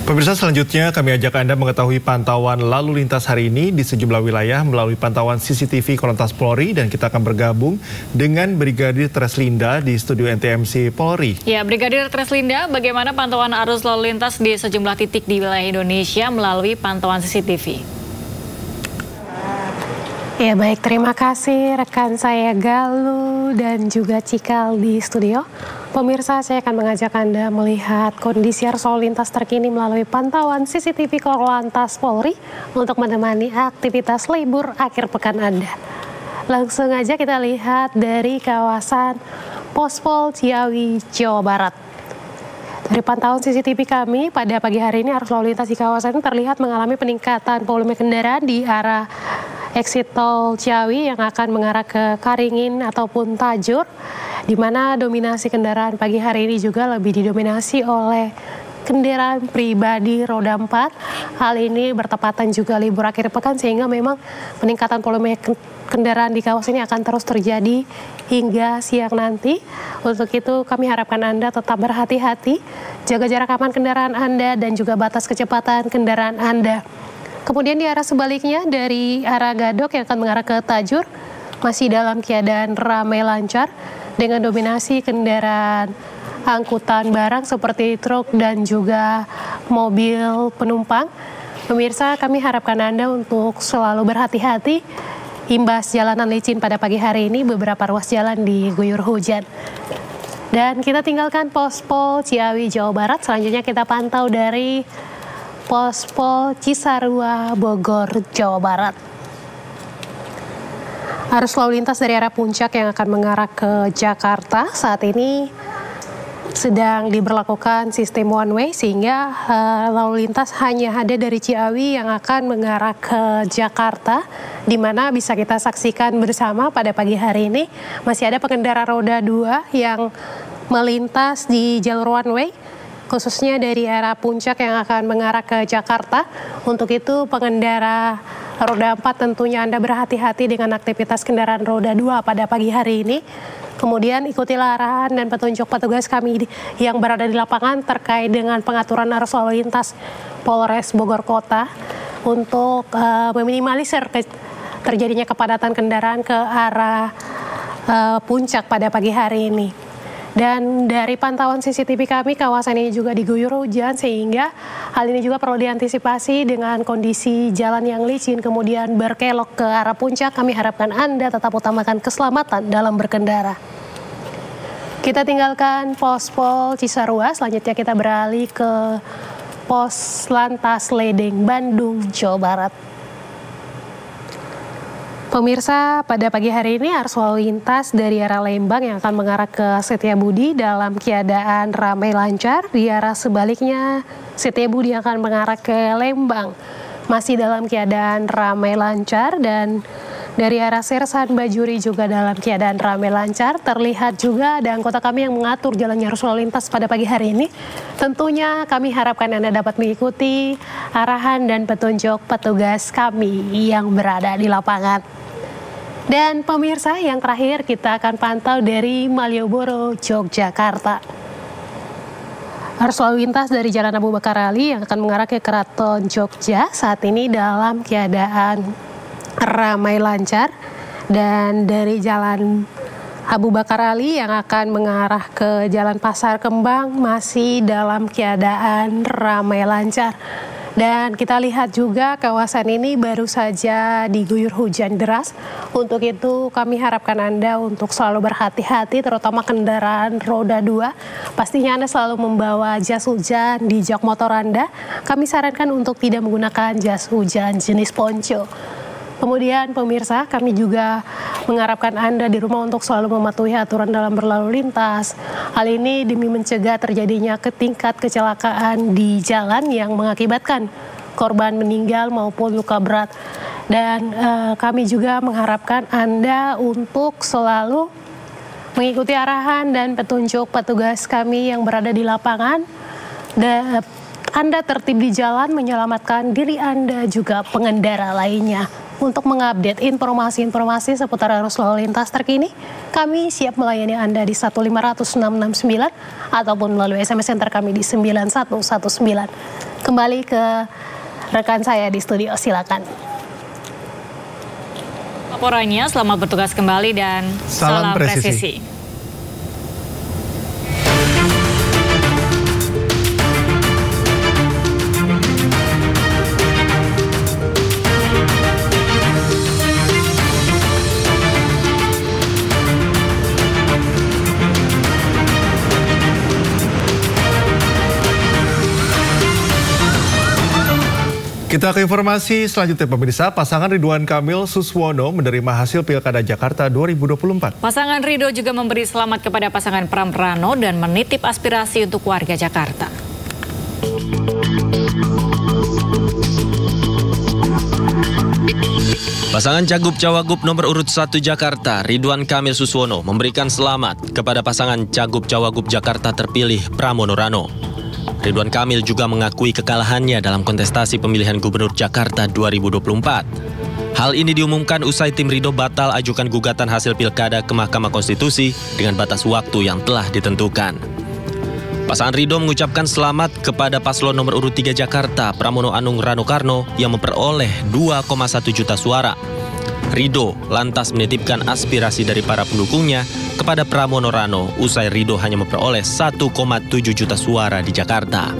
Pemirsa, selanjutnya kami ajak Anda mengetahui pantauan lalu lintas hari ini di sejumlah wilayah melalui pantauan CCTV Korlantas Polri, dan kita akan bergabung dengan Brigadir Treslinda di studio NTMC Polri. Ya, Brigadir Treslinda, bagaimana pantauan arus lalu lintas di sejumlah titik di wilayah Indonesia melalui pantauan CCTV? Ya, baik, terima kasih rekan saya Galuh dan juga Cikal di studio. Pemirsa, saya akan mengajak Anda melihat kondisi arus lalu lintas terkini melalui pantauan CCTV Korlantas Polri untuk menemani aktivitas libur akhir pekan Anda. Langsung aja kita lihat dari kawasan Pospol Ciawi, Jawa Barat. Dari pantauan CCTV kami, pada pagi hari ini arus lalu lintas di kawasan ini terlihat mengalami peningkatan volume kendaraan di arah exit tol Ciawi yang akan mengarah ke Karingin ataupun Tajur, di mana dominasi kendaraan pagi hari ini juga lebih didominasi oleh kendaraan pribadi roda 4. Hal ini bertepatan juga libur akhir pekan sehingga memang peningkatan volume kendaraan di kawasan ini akan terus terjadi hingga siang nanti. Untuk itu kami harapkan Anda tetap berhati-hati, jaga jarak aman kendaraan Anda dan juga batas kecepatan kendaraan Anda. Kemudian di arah sebaliknya dari arah Gadok yang akan mengarah ke Tajur masih dalam keadaan ramai lancar dengan dominasi kendaraan angkutan barang seperti truk dan juga mobil penumpang. Pemirsa, kami harapkan Anda untuk selalu berhati-hati. Imbas jalanan licin pada pagi hari ini, beberapa ruas jalan diguyur hujan. Dan kita tinggalkan Pospol Ciawi, Jawa Barat. Selanjutnya kita pantau dari Pospol Cisarua, Bogor, Jawa Barat. Arus lalu lintas dari arah puncak yang akan mengarah ke Jakarta saat ini sedang diberlakukan sistem one way sehingga lalu lintas hanya ada dari Ciawi yang akan mengarah ke Jakarta, di mana bisa kita saksikan bersama pada pagi hari ini masih ada pengendara roda 2 yang melintas di jalur one way, khususnya dari arah puncak yang akan mengarah ke Jakarta. Untuk itu pengendara roda 4 tentunya Anda berhati-hati dengan aktivitas kendaraan roda 2 pada pagi hari ini. Kemudian ikutilah arahan dan petunjuk petugas kami yang berada di lapangan terkait dengan pengaturan arus lalu lintas Polres Bogor Kota untuk meminimalisir terjadinya kepadatan kendaraan ke arah puncak pada pagi hari ini. Dan dari pantauan CCTV kami, kawasan ini juga diguyur hujan sehingga hal ini juga perlu diantisipasi dengan kondisi jalan yang licin kemudian berkelok ke arah puncak. Kami harapkan Anda tetap utamakan keselamatan dalam berkendara. Kita tinggalkan Pospol Cisarua, selanjutnya kita beralih ke Pos Lantas Ledeng, Bandung, Jawa Barat. Pemirsa, pada pagi hari ini arus lalu lintas dari arah Lembang yang akan mengarah ke Setiabudi dalam keadaan ramai lancar. Di arah sebaliknya Setiabudi akan mengarah ke Lembang masih dalam keadaan ramai lancar, dan dari arah Sersan Bajuri juga dalam keadaan ramai lancar. Terlihat juga ada anggota kami yang mengatur jalannya arus lalu lintas pada pagi hari ini. Tentunya kami harapkan Anda dapat mengikuti arahan dan petunjuk petugas kami yang berada di lapangan. Dan pemirsa, yang terakhir kita akan pantau dari Malioboro, Yogyakarta. Arus lalu lintas dari Jalan Abu Bakar Ali yang akan mengarah ke Keraton Jogja saat ini dalam keadaan ramai lancar, dan dari Jalan Abu Bakar Ali yang akan mengarah ke Jalan Pasar Kembang masih dalam keadaan ramai lancar. Dan kita lihat juga kawasan ini baru saja diguyur hujan deras. Untuk itu kami harapkan Anda untuk selalu berhati-hati, terutama kendaraan roda 2. Pastinya Anda selalu membawa jas hujan di jok motor Anda. Kami sarankan untuk tidak menggunakan jas hujan jenis ponco. Kemudian pemirsa, kami juga mengharapkan Anda di rumah untuk selalu mematuhi aturan dalam berlalu lintas. Hal ini demi mencegah terjadinya tingkat kecelakaan di jalan yang mengakibatkan korban meninggal maupun luka berat. Dan kami juga mengharapkan Anda untuk selalu mengikuti arahan dan petunjuk petugas kami yang berada di lapangan. Dan Anda tertib di jalan, menyelamatkan diri Anda juga pengendara lainnya. Untuk mengupdate informasi-informasi seputar arus lalu lintas terkini, kami siap melayani Anda di 1500669 ataupun melalui SMS center kami di 9119. Kembali ke rekan saya di studio, silakan. Laporannya, selamat bertugas kembali dan salam presisi. Kita ke informasi selanjutnya pemirsa, pasangan Ridwan Kamil Suswono menerima hasil Pilkada Jakarta 2024. Pasangan Ridho juga memberi selamat kepada pasangan Pram Rano dan menitip aspirasi untuk warga Jakarta. Pasangan Cagup-Cawagup nomor urut 1 Jakarta, Ridwan Kamil Suswono, memberikan selamat kepada pasangan Cagup-Cawagup Jakarta terpilih Pramono Rano. Ridwan Kamil juga mengakui kekalahannya dalam kontestasi pemilihan Gubernur Jakarta 2024. Hal ini diumumkan usai tim Ridho batal ajukan gugatan hasil pilkada ke Mahkamah Konstitusi dengan batas waktu yang telah ditentukan. Pasangan Ridho mengucapkan selamat kepada paslon nomor urut 3 Jakarta, Pramono Anung Rano Karno, yang memperoleh 2,1 juta suara. Ridho lantas menitipkan aspirasi dari para pendukungnya kepada Pramono Rano usai Ridho hanya memperoleh 1,7 juta suara di Jakarta.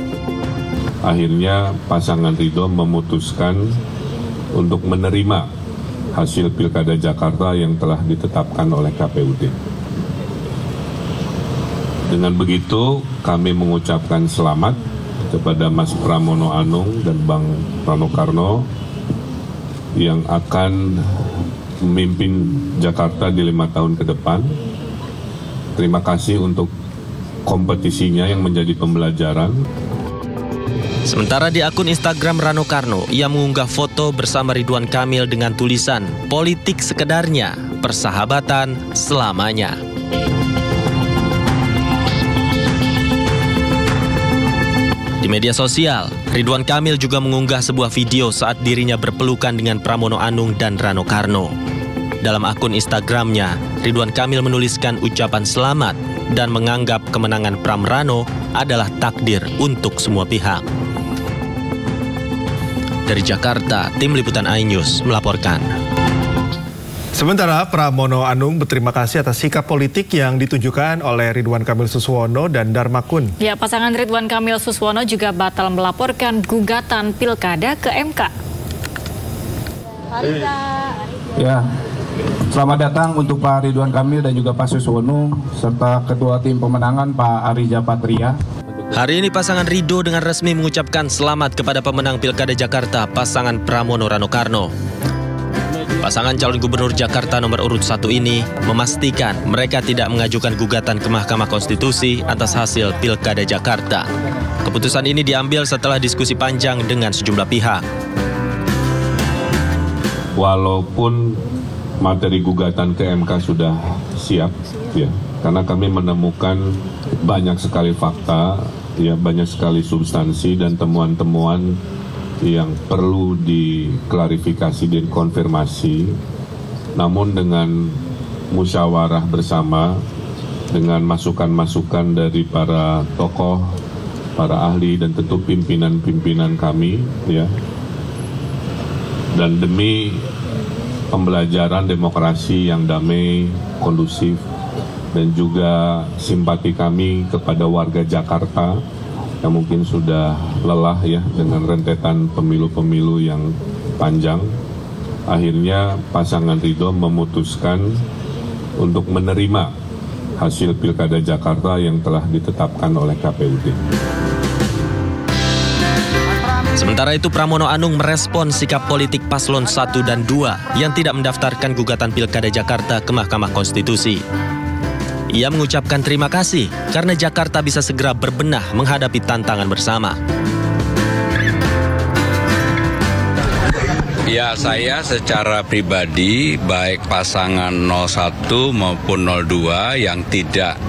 Akhirnya pasangan Ridho memutuskan untuk menerima hasil Pilkada Jakarta yang telah ditetapkan oleh KPUD. Dengan begitu kami mengucapkan selamat kepada Mas Pramono Anung dan Bang Rano Karno yang akan memimpin Jakarta di 5 tahun ke depan. Terima kasih untuk kompetisinya yang menjadi pembelajaran. Sementara di akun Instagram Rano Karno, ia mengunggah foto bersama Ridwan Kamil dengan tulisan "Politik sekedarnya, persahabatan selamanya". Di media sosial, Ridwan Kamil juga mengunggah sebuah video saat dirinya berpelukan dengan Pramono Anung dan Rano Karno. Dalam akun Instagramnya, Ridwan Kamil menuliskan ucapan selamat dan menganggap kemenangan Pram Rano adalah takdir untuk semua pihak. Dari Jakarta, Tim Liputan iNews melaporkan. Sementara Pramono Anung berterima kasih atas sikap politik yang ditunjukkan oleh Ridwan Kamil Suswono dan Dharma Kun. Ya, pasangan Ridwan Kamil Suswono juga batal melaporkan gugatan pilkada ke MK. Ya, selamat datang untuk Pak Ridwan Kamil dan juga Pak Suswono serta Ketua Tim Pemenangan Pak Arija Patria. Hari ini pasangan Ridho dengan resmi mengucapkan selamat kepada pemenang Pilkada Jakarta, pasangan Pramono Rano Karno. Pasangan calon gubernur Jakarta nomor urut 1 ini memastikan mereka tidak mengajukan gugatan ke Mahkamah Konstitusi atas hasil Pilkada Jakarta. Keputusan ini diambil setelah diskusi panjang dengan sejumlah pihak. Walaupun materi gugatan ke MK sudah siap, ya, karena kami menemukan banyak sekali fakta, ya, banyak sekali substansi dan temuan-temuan yang perlu diklarifikasi dan konfirmasi. Namun dengan musyawarah bersama, dengan masukan-masukan dari para tokoh, para ahli dan tentu pimpinan-pimpinan kami, ya, dan demi pembelajaran demokrasi yang damai, kondusif, dan juga simpati kami kepada warga Jakarta yang mungkin sudah lelah, ya, dengan rentetan pemilu-pemilu yang panjang. Akhirnya pasangan Ridho memutuskan untuk menerima hasil Pilkada Jakarta yang telah ditetapkan oleh KPUD. Sementara itu Pramono Anung merespon sikap politik paslon 1 dan 2 yang tidak mendaftarkan gugatan Pilkada Jakarta ke Mahkamah Konstitusi. Ia mengucapkan terima kasih karena Jakarta bisa segera berbenah menghadapi tantangan bersama. Ya, saya secara pribadi baik pasangan 01 maupun 02 yang tidak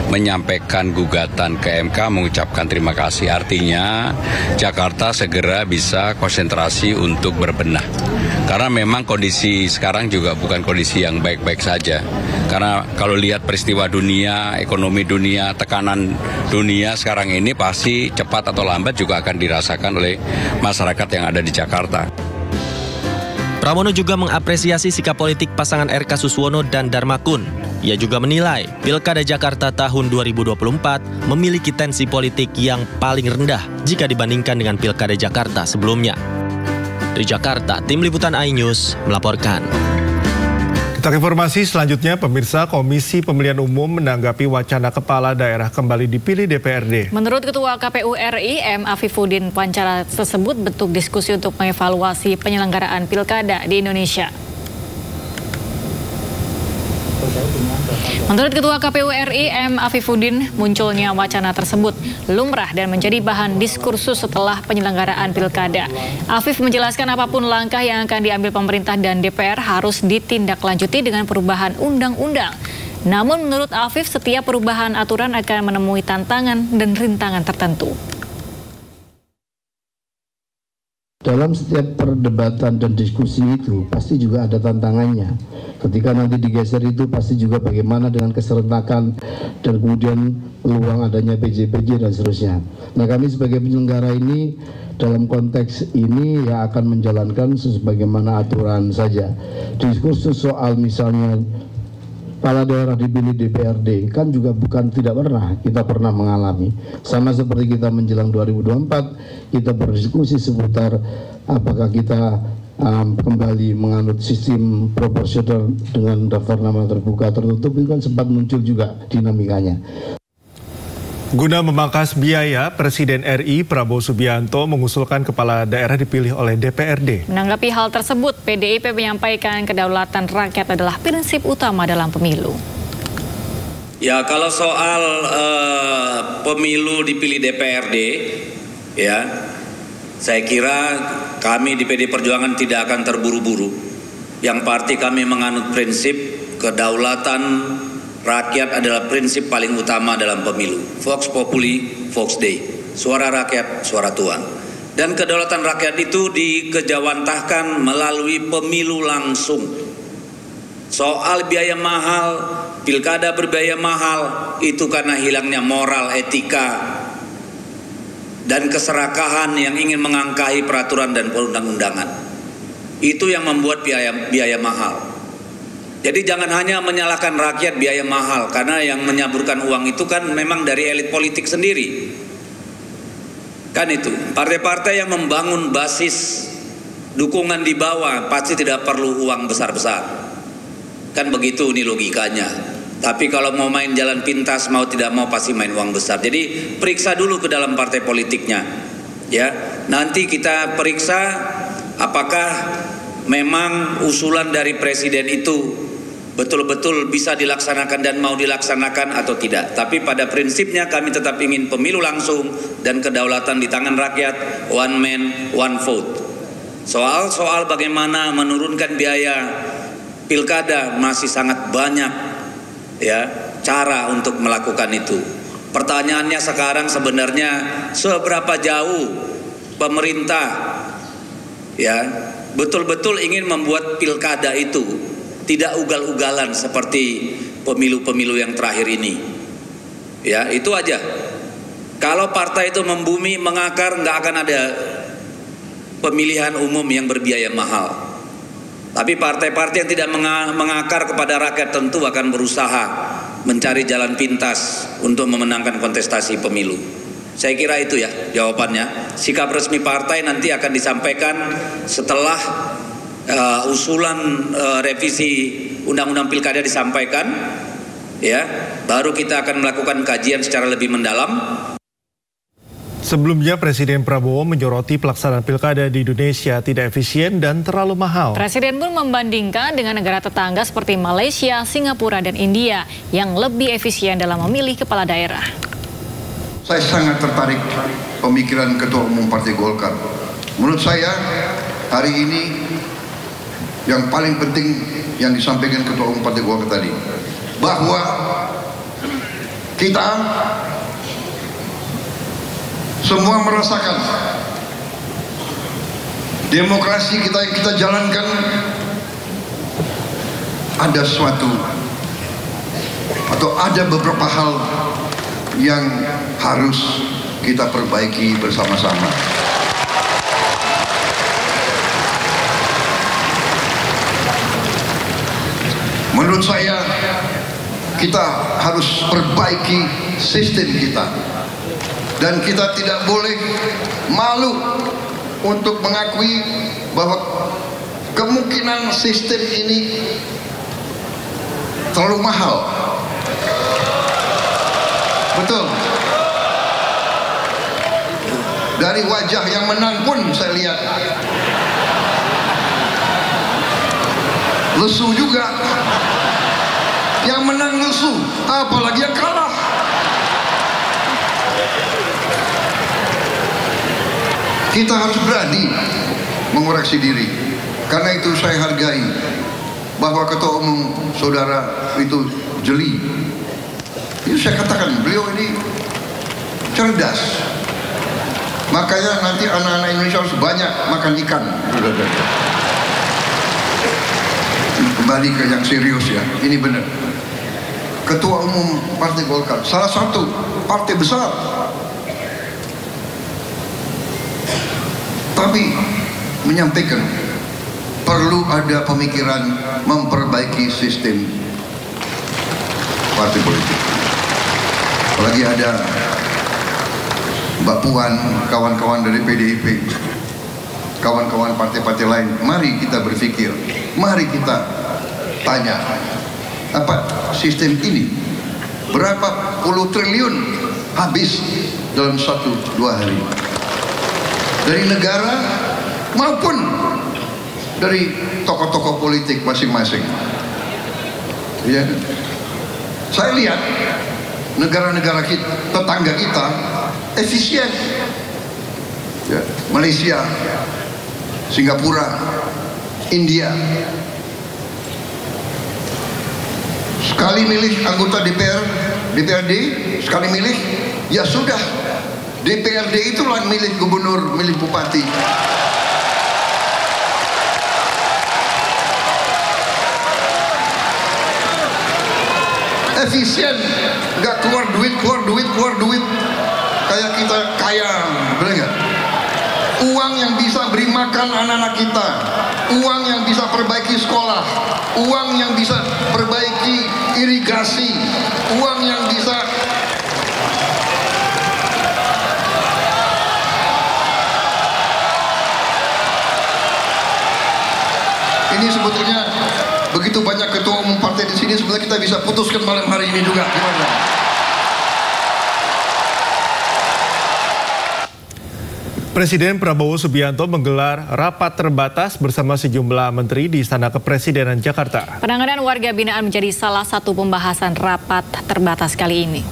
menyampaikan gugatan ke MK mengucapkan terima kasih. Artinya Jakarta segera bisa konsentrasi untuk berbenah. Karena memang kondisi sekarang juga bukan kondisi yang baik-baik saja. Karena kalau lihat peristiwa dunia, ekonomi dunia, tekanan dunia sekarang ini pasti cepat atau lambat juga akan dirasakan oleh masyarakat yang ada di Jakarta. Pramono juga mengapresiasi sikap politik pasangan RK Suswono dan Dharma Kun. Ia juga menilai Pilkada Jakarta tahun 2024 memiliki tensi politik yang paling rendah jika dibandingkan dengan Pilkada Jakarta sebelumnya. Dari Jakarta, Tim Liputan iNews melaporkan. Kita ke informasi selanjutnya, pemirsa, Komisi Pemilihan Umum menanggapi wacana kepala daerah kembali dipilih DPRD. Menurut Ketua KPU RI, M. Afifuddin, wacana tersebut bentuk diskusi untuk mengevaluasi penyelenggaraan pilkada di Indonesia. Menurut Ketua KPU RI, M. Afifuddin, munculnya wacana tersebut lumrah dan menjadi bahan diskursus setelah penyelenggaraan pilkada. Afif menjelaskan apapun langkah yang akan diambil pemerintah dan DPR harus ditindaklanjuti dengan perubahan undang-undang. Namun menurut Afif, setiap perubahan aturan akan menemui tantangan dan rintangan tertentu. Dalam setiap perdebatan dan diskusi itu pasti juga ada tantangannya. Ketika nanti digeser itu pasti juga bagaimana dengan keserentakan dan kemudian peluang adanya PJ-PJ dan seterusnya. Nah, kami sebagai penyelenggara ini dalam konteks ini ya akan menjalankan sebagaimana aturan saja. Diskursus soal misalnya kepala daerah dipilih DPRD kan juga bukan tidak pernah, kita pernah mengalami. Sama seperti kita menjelang 2024, kita berdiskusi seputar apakah kita kembali menganut sistem proporsional dengan daftar nama terbuka tertutup, itu kan sempat muncul juga dinamikanya. Guna memangkas biaya, Presiden RI Prabowo Subianto mengusulkan kepala daerah dipilih oleh DPRD. Menanggapi hal tersebut, PDIP menyampaikan kedaulatan rakyat adalah prinsip utama dalam pemilu. Ya, kalau soal pemilu dipilih DPRD, ya, saya kira kami di PD Perjuangan tidak akan terburu-buru. Yang pasti kami menganut prinsip kedaulatan rakyat adalah prinsip paling utama dalam pemilu. Vox populi, vox dei. Suara rakyat, suara Tuhan. Dan kedaulatan rakyat itu dikejawantahkan melalui pemilu langsung. Soal biaya mahal, pilkada berbiaya mahal, itu karena hilangnya moral, etika, dan keserakahan yang ingin mengangkahi peraturan dan perundang-undangan. Itu yang membuat biaya mahal. Jadi jangan hanya menyalahkan rakyat biaya mahal, karena yang menyaburkan uang itu kan memang dari elit politik sendiri. Kan itu, partai-partai yang membangun basis dukungan di bawah pasti tidak perlu uang besar-besar. Kan begitu nih logikanya. Tapi kalau mau main jalan pintas, mau tidak mau pasti main uang besar. Jadi periksa dulu ke dalam partai politiknya. Ya, nanti kita periksa apakah memang usulan dari presiden itu betul-betul bisa dilaksanakan dan mau dilaksanakan atau tidak. Tapi pada prinsipnya kami tetap ingin pemilu langsung dan kedaulatan di tangan rakyat, one man, one vote. Soal bagaimana menurunkan biaya pilkada masih sangat banyak ya cara untuk melakukan itu. Pertanyaannya sekarang sebenarnya seberapa jauh pemerintah ya betul-betul ingin membuat pilkada itu tidak ugal-ugalan seperti pemilu-pemilu yang terakhir ini. Ya, itu aja. Kalau partai itu membumi, mengakar, nggak akan ada pemilihan umum yang berbiaya mahal. Tapi partai-partai yang tidak mengakar kepada rakyat tentu akan berusaha mencari jalan pintas untuk memenangkan kontestasi pemilu. Saya kira itu ya jawabannya. Sikap resmi partai nanti akan disampaikan setelah usulan revisi undang-undang pilkada disampaikan, ya, baru kita akan melakukan kajian secara lebih mendalam. Sebelumnya Presiden Prabowo menyoroti pelaksanaan pilkada di Indonesia tidak efisien dan terlalu mahal. Presiden pun membandingkan dengan negara tetangga seperti Malaysia, Singapura, dan India yang lebih efisien dalam memilih kepala daerah. Saya sangat tertarik pemikiran Ketua Umum Partai Golkar. Menurut saya hari ini yang paling penting yang disampaikan Ketua Umum Partai Golkar tadi, bahwa kita semua merasakan demokrasi kita yang kita jalankan ada suatu atau ada beberapa hal yang harus kita perbaiki bersama-sama. Menurut saya kita harus perbaiki sistem kita dan kita tidak boleh malu untuk mengakui bahwa kemungkinan sistem ini terlalu mahal. Betul. Dari wajah yang menang pun saya lihat lesu juga. Yang menang lesu, apalagi yang kalah. Kita harus berani mengoreksi diri. Karena itu saya hargai bahwa Ketua Umum Saudara itu jeli. Itu saya katakan, beliau ini cerdas. Makanya nanti anak-anak Indonesia harus banyak makan ikan. Kembali ke yang serius ya, ini benar. Ketua Umum Partai Golkar, salah satu partai besar, tapi menyampaikan perlu ada pemikiran memperbaiki sistem partai politik. Apalagi ada Mbak Puan, kawan-kawan dari PDIP, kawan-kawan partai-partai lain, mari kita berpikir, mari kita tanya, apa sistem ini berapa puluh triliun habis dalam 1-2 hari dari negara maupun dari tokoh-tokoh politik masing-masing. Ya, saya lihat negara-negara kita, tetangga kita efisien. Ya, Malaysia, Singapura, India. Sekali milih anggota DPRD, sekali milih, ya sudah. DPRD itulah milih gubernur, milih bupati. Efisien, nggak keluar duit, kayak kita kaya, benar nggak? Uang yang bisa beri makan anak-anak kita, uang yang bisa perbaiki sekolah, uang yang bisa perbaiki irigasi, uang yang bisa ini sebetulnya begitu banyak ketua umum partai di sini, sebenarnya kita bisa putuskan malam hari ini juga. Gimana? Presiden Prabowo Subianto menggelar rapat terbatas bersama sejumlah menteri di Istana Kepresidenan Jakarta. Penanganan warga binaan menjadi salah satu pembahasan rapat terbatas kali ini.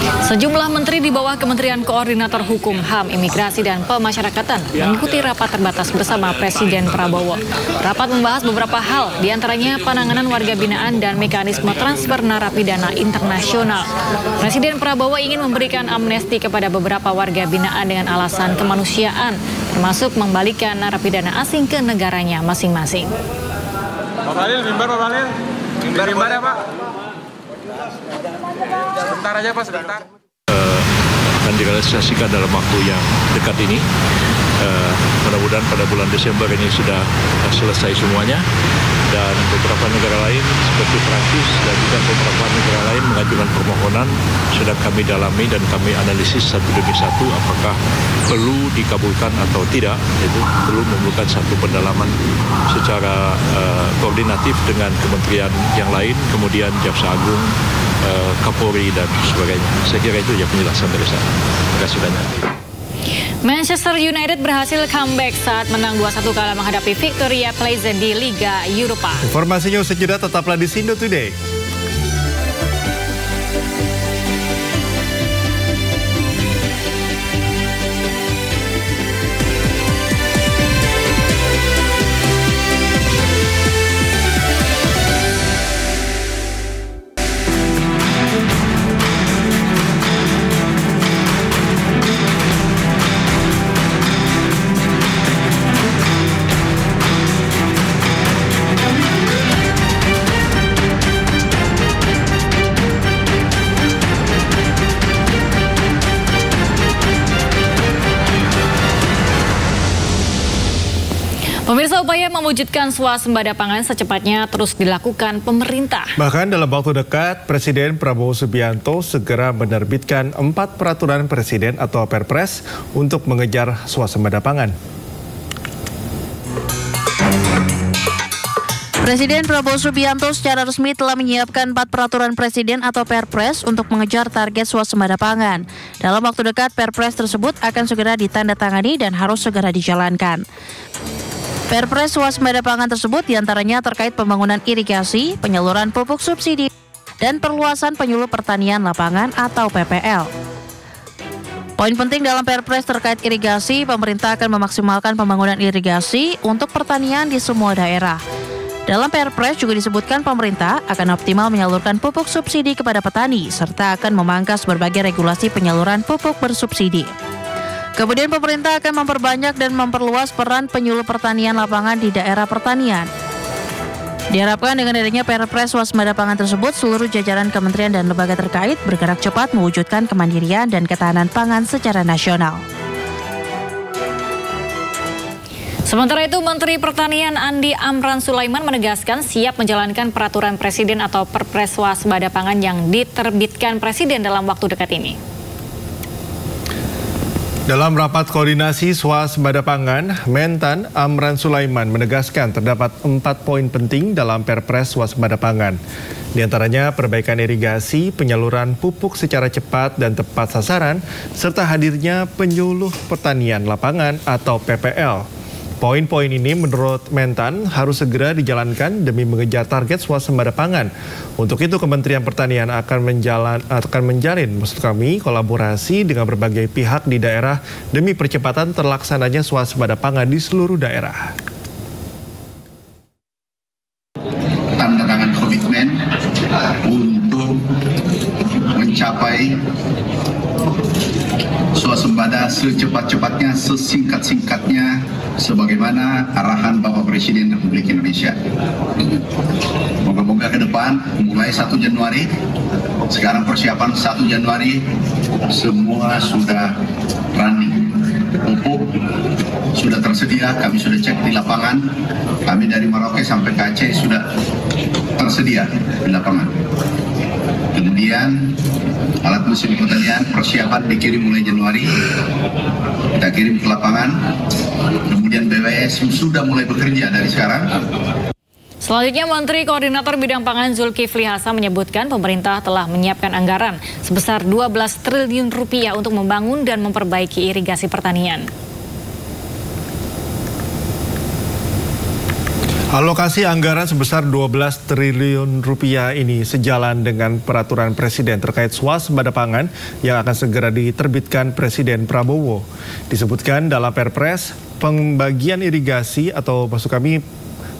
Sejumlah menteri di bawah Kementerian Koordinator Hukum, HAM, Imigrasi, dan Pemasyarakatan mengikuti rapat terbatas bersama Presiden Prabowo. Rapat membahas beberapa hal, diantaranya penanganan warga binaan dan mekanisme transfer narapidana internasional. Presiden Prabowo ingin memberikan amnesti kepada beberapa warga binaan dengan alasan kemanusiaan, termasuk membalikan narapidana asing ke negaranya masing-masing. Pak Balil, mimbar Pak Balil. Mimbar ya Pak. Sebentar aja Pak, sebentar. Akan direalisasikan dalam waktu yang dekat ini. Mudah-mudahan pada bulan Desember ini sudah selesai semuanya. Dan beberapa negara lain seperti Prancis dan juga beberapa negara lain mengajukan permohonan, sedang kami dalami dan kami analisis satu demi satu apakah perlu dikabulkan atau tidak. Itu perlu memerlukan satu pendalaman secara koordinatif dengan kementerian yang lain, kemudian Jaksa Agung, Kapolri dan sebagainya. Saya kira itu ya penjelasan dari saya. Terima kasih banyak. Manchester United berhasil comeback saat menang 2-1 kala menghadapi Victoria Pleasant di Liga Eropa. Informasinya usai jeda, tetaplah di Sindo Today. Pemirsa, upaya mewujudkan swasembada pangan secepatnya terus dilakukan pemerintah. Bahkan dalam waktu dekat, Presiden Prabowo Subianto segera menerbitkan 4 peraturan presiden atau Perpres untuk mengejar swasembada pangan. Presiden Prabowo Subianto secara resmi telah menyiapkan 4 peraturan presiden atau Perpres untuk mengejar target swasembada pangan. Dalam waktu dekat, Perpres tersebut akan segera ditandatangani dan harus segera dijalankan. Perpres swasembada pangan tersebut diantaranya terkait pembangunan irigasi, penyaluran pupuk subsidi, dan perluasan penyuluh pertanian lapangan atau PPL. Poin penting dalam Perpres terkait irigasi, pemerintah akan memaksimalkan pembangunan irigasi untuk pertanian di semua daerah. Dalam Perpres juga disebutkan pemerintah akan optimal menyalurkan pupuk subsidi kepada petani, serta akan memangkas berbagai regulasi penyaluran pupuk bersubsidi. Kemudian pemerintah akan memperbanyak dan memperluas peran penyuluh pertanian lapangan di daerah pertanian. Diharapkan dengan adanya Perpres swasembada pangan tersebut, seluruh jajaran kementerian dan lembaga terkait bergerak cepat mewujudkan kemandirian dan ketahanan pangan secara nasional. Sementara itu, Menteri Pertanian Andi Amran Sulaiman menegaskan siap menjalankan peraturan Presiden atau Perpres swasembada pangan yang diterbitkan Presiden dalam waktu dekat ini. Dalam rapat koordinasi swasembada pangan, Mentan Amran Sulaiman menegaskan terdapat 4 poin penting dalam Perpres swasembada pangan. Di antaranya perbaikan irigasi, penyaluran pupuk secara cepat dan tepat sasaran, serta hadirnya penyuluh pertanian lapangan atau PPL. Poin-poin ini menurut Mentan harus segera dijalankan demi mengejar target swasembada pangan. Untuk itu Kementerian Pertanian akan menjalin kolaborasi dengan berbagai pihak di daerah demi percepatan terlaksananya swasembada pangan di seluruh daerah. Tanda tangan komitmen untuk mencapai swasembada secepat-cepatnya, sesingkat-singkatnya, sebagaimana arahan Bapak Presiden Republik Indonesia. Moga-moga ke depan, mulai 1 Januari, sekarang persiapan 1 Januari, semua sudah running. Pupuk sudah tersedia, kami sudah cek di lapangan, kami dari Merauke sampai ke Aceh sudah tersedia di lapangan. Kemudian alat mesin pertanian persiapan dikirim mulai Januari, kita kirim ke lapangan. Kemudian BWS sudah mulai bekerja dari sekarang. Selanjutnya, Menteri Koordinator Bidang Pangan Zulkifli Hasan menyebutkan pemerintah telah menyiapkan anggaran sebesar 12 triliun rupiah untuk membangun dan memperbaiki irigasi pertanian. Alokasi anggaran sebesar 12 triliun rupiah ini sejalan dengan peraturan Presiden terkait swasembada pangan yang akan segera diterbitkan Presiden Prabowo. Disebutkan dalam Perpres, pembagian irigasi atau maksud kami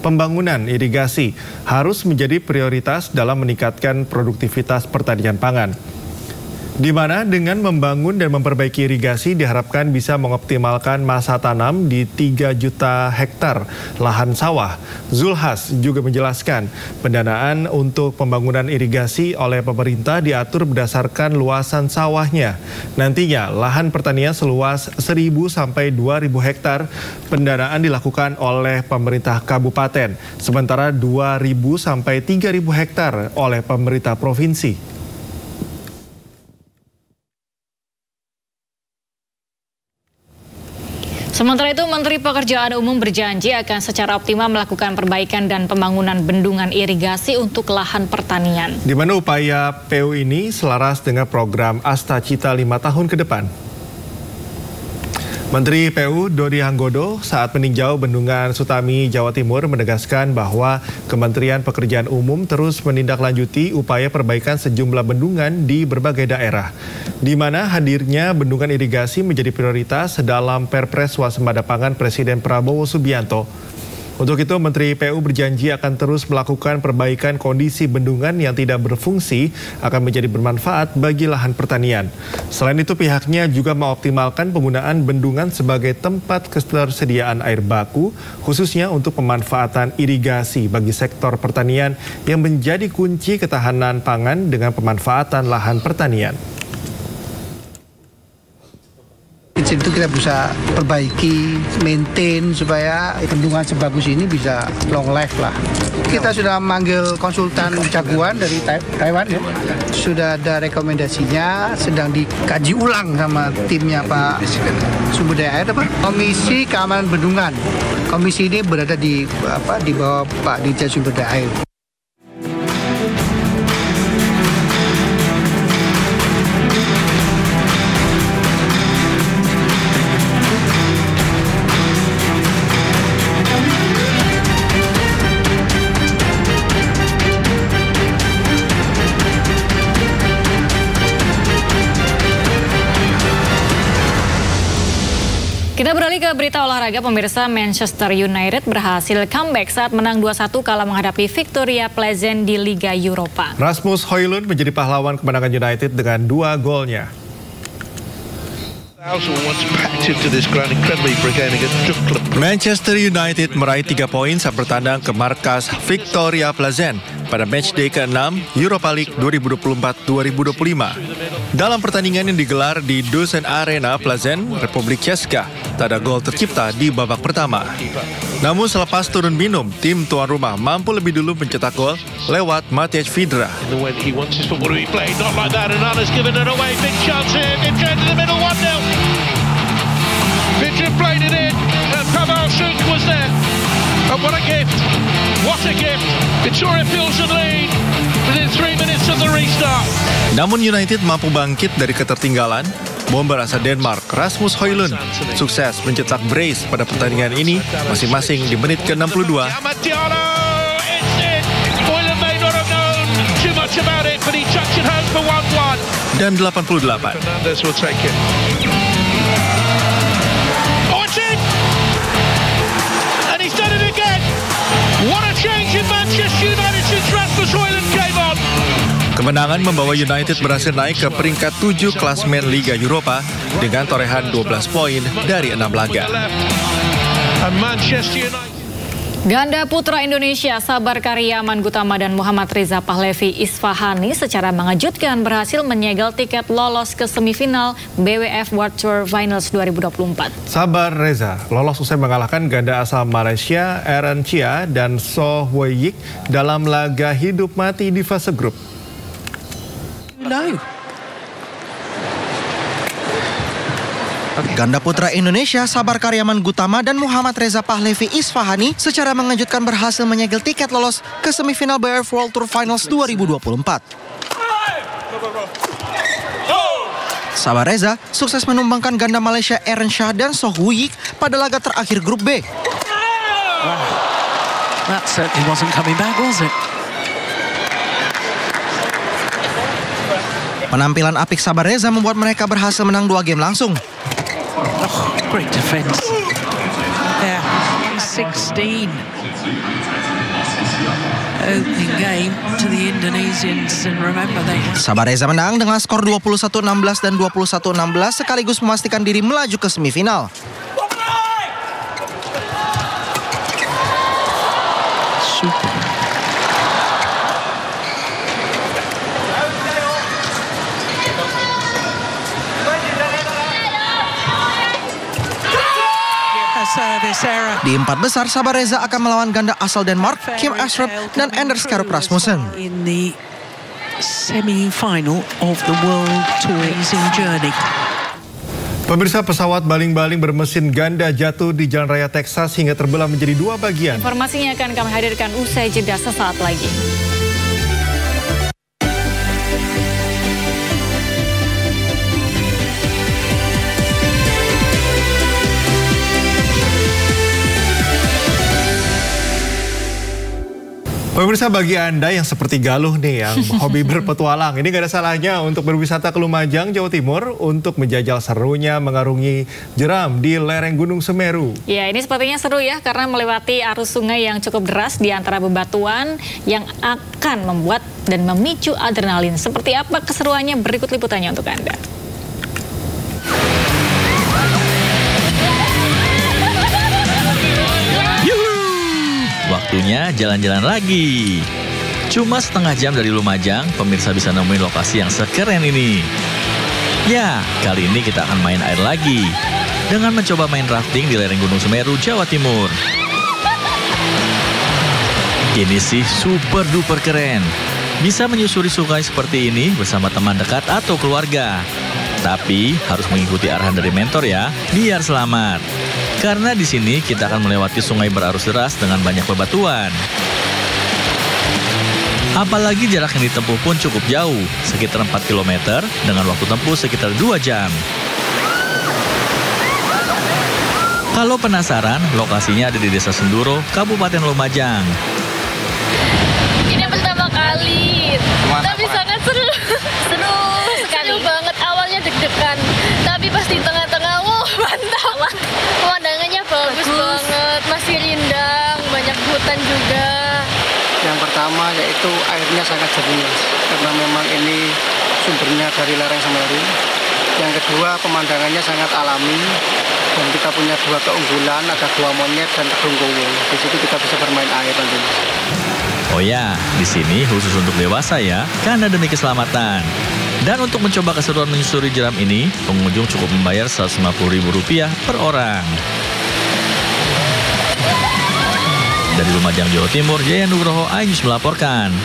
pembangunan irigasi harus menjadi prioritas dalam meningkatkan produktivitas pertanian pangan. Di mana dengan membangun dan memperbaiki irigasi diharapkan bisa mengoptimalkan masa tanam di 3 juta hektar lahan sawah. Zulhas juga menjelaskan pendanaan untuk pembangunan irigasi oleh pemerintah diatur berdasarkan luasan sawahnya. Nantinya lahan pertanian seluas 1.000 sampai 2.000 hektar pendanaan dilakukan oleh pemerintah kabupaten, sementara 2.000 sampai 3.000 hektar oleh pemerintah provinsi. Sementara itu, Menteri Pekerjaan Umum berjanji akan secara optimal melakukan perbaikan dan pembangunan bendungan irigasi untuk lahan pertanian. Di mana upaya PU ini selaras dengan program Asta Cita 5 tahun ke depan. Menteri PU Dodi Hanggodo saat meninjau Bendungan Sutami, Jawa Timur menegaskan bahwa Kementerian Pekerjaan Umum terus menindaklanjuti upaya perbaikan sejumlah bendungan di berbagai daerah, di mana hadirnya bendungan irigasi menjadi prioritas dalam Perpres swasembada pangan Presiden Prabowo Subianto. Untuk itu, Menteri PU berjanji akan terus melakukan perbaikan kondisi bendungan yang tidak berfungsi akan menjadi bermanfaat bagi lahan pertanian. Selain itu, pihaknya juga mengoptimalkan penggunaan bendungan sebagai tempat ketersediaan air baku, khususnya untuk pemanfaatan irigasi bagi sektor pertanian yang menjadi kunci ketahanan pangan dengan pemanfaatan lahan pertanian. mesin itu kita bisa perbaiki, maintain supaya bendungan sebagus ini bisa long life lah. Kita sudah manggil konsultan jagoan dari Taiwan ya. Sudah ada rekomendasinya, sedang dikaji ulang sama timnya Pak Sumber Daya Air Komisi Keamanan Bendungan. Komisi ini berada di bawah Pak Dirjen Sumber Daya Air. Kita beralih ke berita olahraga. Pemirsa, Manchester United berhasil comeback saat menang 2-1 kala menghadapi Victoria Pleasant di Liga Eropa. Rasmus Højlund menjadi pahlawan kemenangan United dengan 2 golnya. Manchester United meraih 3 poin saat bertandang ke markas Victoria Pleasant pada matchday ke-6 Europa League 2024-2025. Dalam pertandingan yang digelar di Dusen Arena Pleasant, Republik Česka, tak ada gol tercipta di babak pertama. Namun selepas turun minum, tim tuan rumah mampu lebih dulu mencetak gol lewat Matej Vydra. Vydra played it in, and Pavel Suk was there. And what a gift! What a gift! Victoria Pilsen lead within 3 minutes of the restart. Namun United mampu bangkit dari ketertinggalan. Bomber asal Denmark, Rasmus Højlund, sukses mencetak brace pada pertandingan ini masing-masing di menit ke-62 dan 88. Kemenangan membawa United berhasil naik ke peringkat 7 klasmen Liga Eropa dengan torehan 12 poin dari 6 laga. Ganda putra Indonesia Sabar Karyaman Gutama dan Muhammad Reza Pahlevi Isfahani secara mengejutkan berhasil menyegel tiket lolos ke semifinal BWF World Tour Finals 2024. Sabar Reza lolos usai mengalahkan ganda asal Malaysia Aaron Chia dan So Hui Yik dalam laga hidup mati di fase grup. Ganda putra Indonesia Sabar Karyaman Gutama dan Muhammad Reza Pahlevi Isfahani secara mengejutkan berhasil menyegel tiket lolos ke semifinal BWF World Tour Finals 2024. Sabar Reza sukses menumbangkan ganda Malaysia Aaron Shah dan So Hui Yik pada laga terakhir grup B. That certainly wasn't coming back, was it? Penampilan apik Sabar Reza membuat mereka berhasil menang 2 game langsung. Oh, great defense. Yeah, 16. Opening game to the Indonesians, and remember they... Sabar Reza menang dengan skor 21-16 dan 21-16 sekaligus memastikan diri melaju ke semifinal. Super. Di 4 besar, Sabar Reza akan melawan ganda asal Denmark, Kim Astrup dan Anders Kjærup Rasmussen. In the semi-final of the World Touring Journey. Pemirsa, pesawat baling-baling bermesin ganda jatuh di Jalan Raya Texas hingga terbelah menjadi 2 bagian. Informasinya akan kami hadirkan usai jeda sesaat lagi. Pemirsa, bagi Anda yang seperti Galuh nih, yang hobi berpetualang, ini gak ada salahnya untuk berwisata ke Lumajang, Jawa Timur, untuk menjajal serunya mengarungi jeram di lereng Gunung Semeru. Ya, ini sepertinya seru ya, karena melewati arus sungai yang cukup deras di antara bebatuan yang akan membuat dan memicu adrenalin. Seperti apa keseruannya? Berikut liputannya untuk Anda. Waktunya jalan-jalan lagi. Cuma setengah jam dari Lumajang, pemirsa bisa nemuin lokasi yang sekeren ini. Ya, kali ini kita akan main air lagi. dengan mencoba main rafting di lereng Gunung Semeru, Jawa Timur. Ini sih super duper keren. Bisa menyusuri sungai seperti ini bersama teman dekat atau keluarga. Tapi harus mengikuti arahan dari mentor ya, biar selamat. Karena di sini kita akan melewati sungai berarus deras dengan banyak bebatuan. Apalagi jarak yang ditempuh pun cukup jauh, sekitar 4 km dengan waktu tempuh sekitar 2 jam. Kalau penasaran, lokasinya ada di Desa Senduro, Kabupaten Lumajang. Ini pertama kali, tapi sangat seru. Seru sekali. Seru banget, awalnya deg-degan, tapi pas di tengah-tengah, wow, mantap. Pemandangannya bagus banget, masih rindang, banyak hutan juga. Yang pertama yaitu airnya sangat jernih, karena memang ini sumbernya dari lereng Semeru. Yang kedua, pemandangannya sangat alami, dan kita punya 2 keunggulan, ada gua monyet dan gedung kowo. Di situ kita bisa bermain air tentunya. Oh ya, di sini khusus untuk dewasa ya, karena demi keselamatan. Dan untuk mencoba keseruan menyusuri jeram ini, pengunjung cukup membayar Rp150.000 per orang. Dari Lumajang, Jawa Timur, Jaya Nugroho, iNews melaporkan.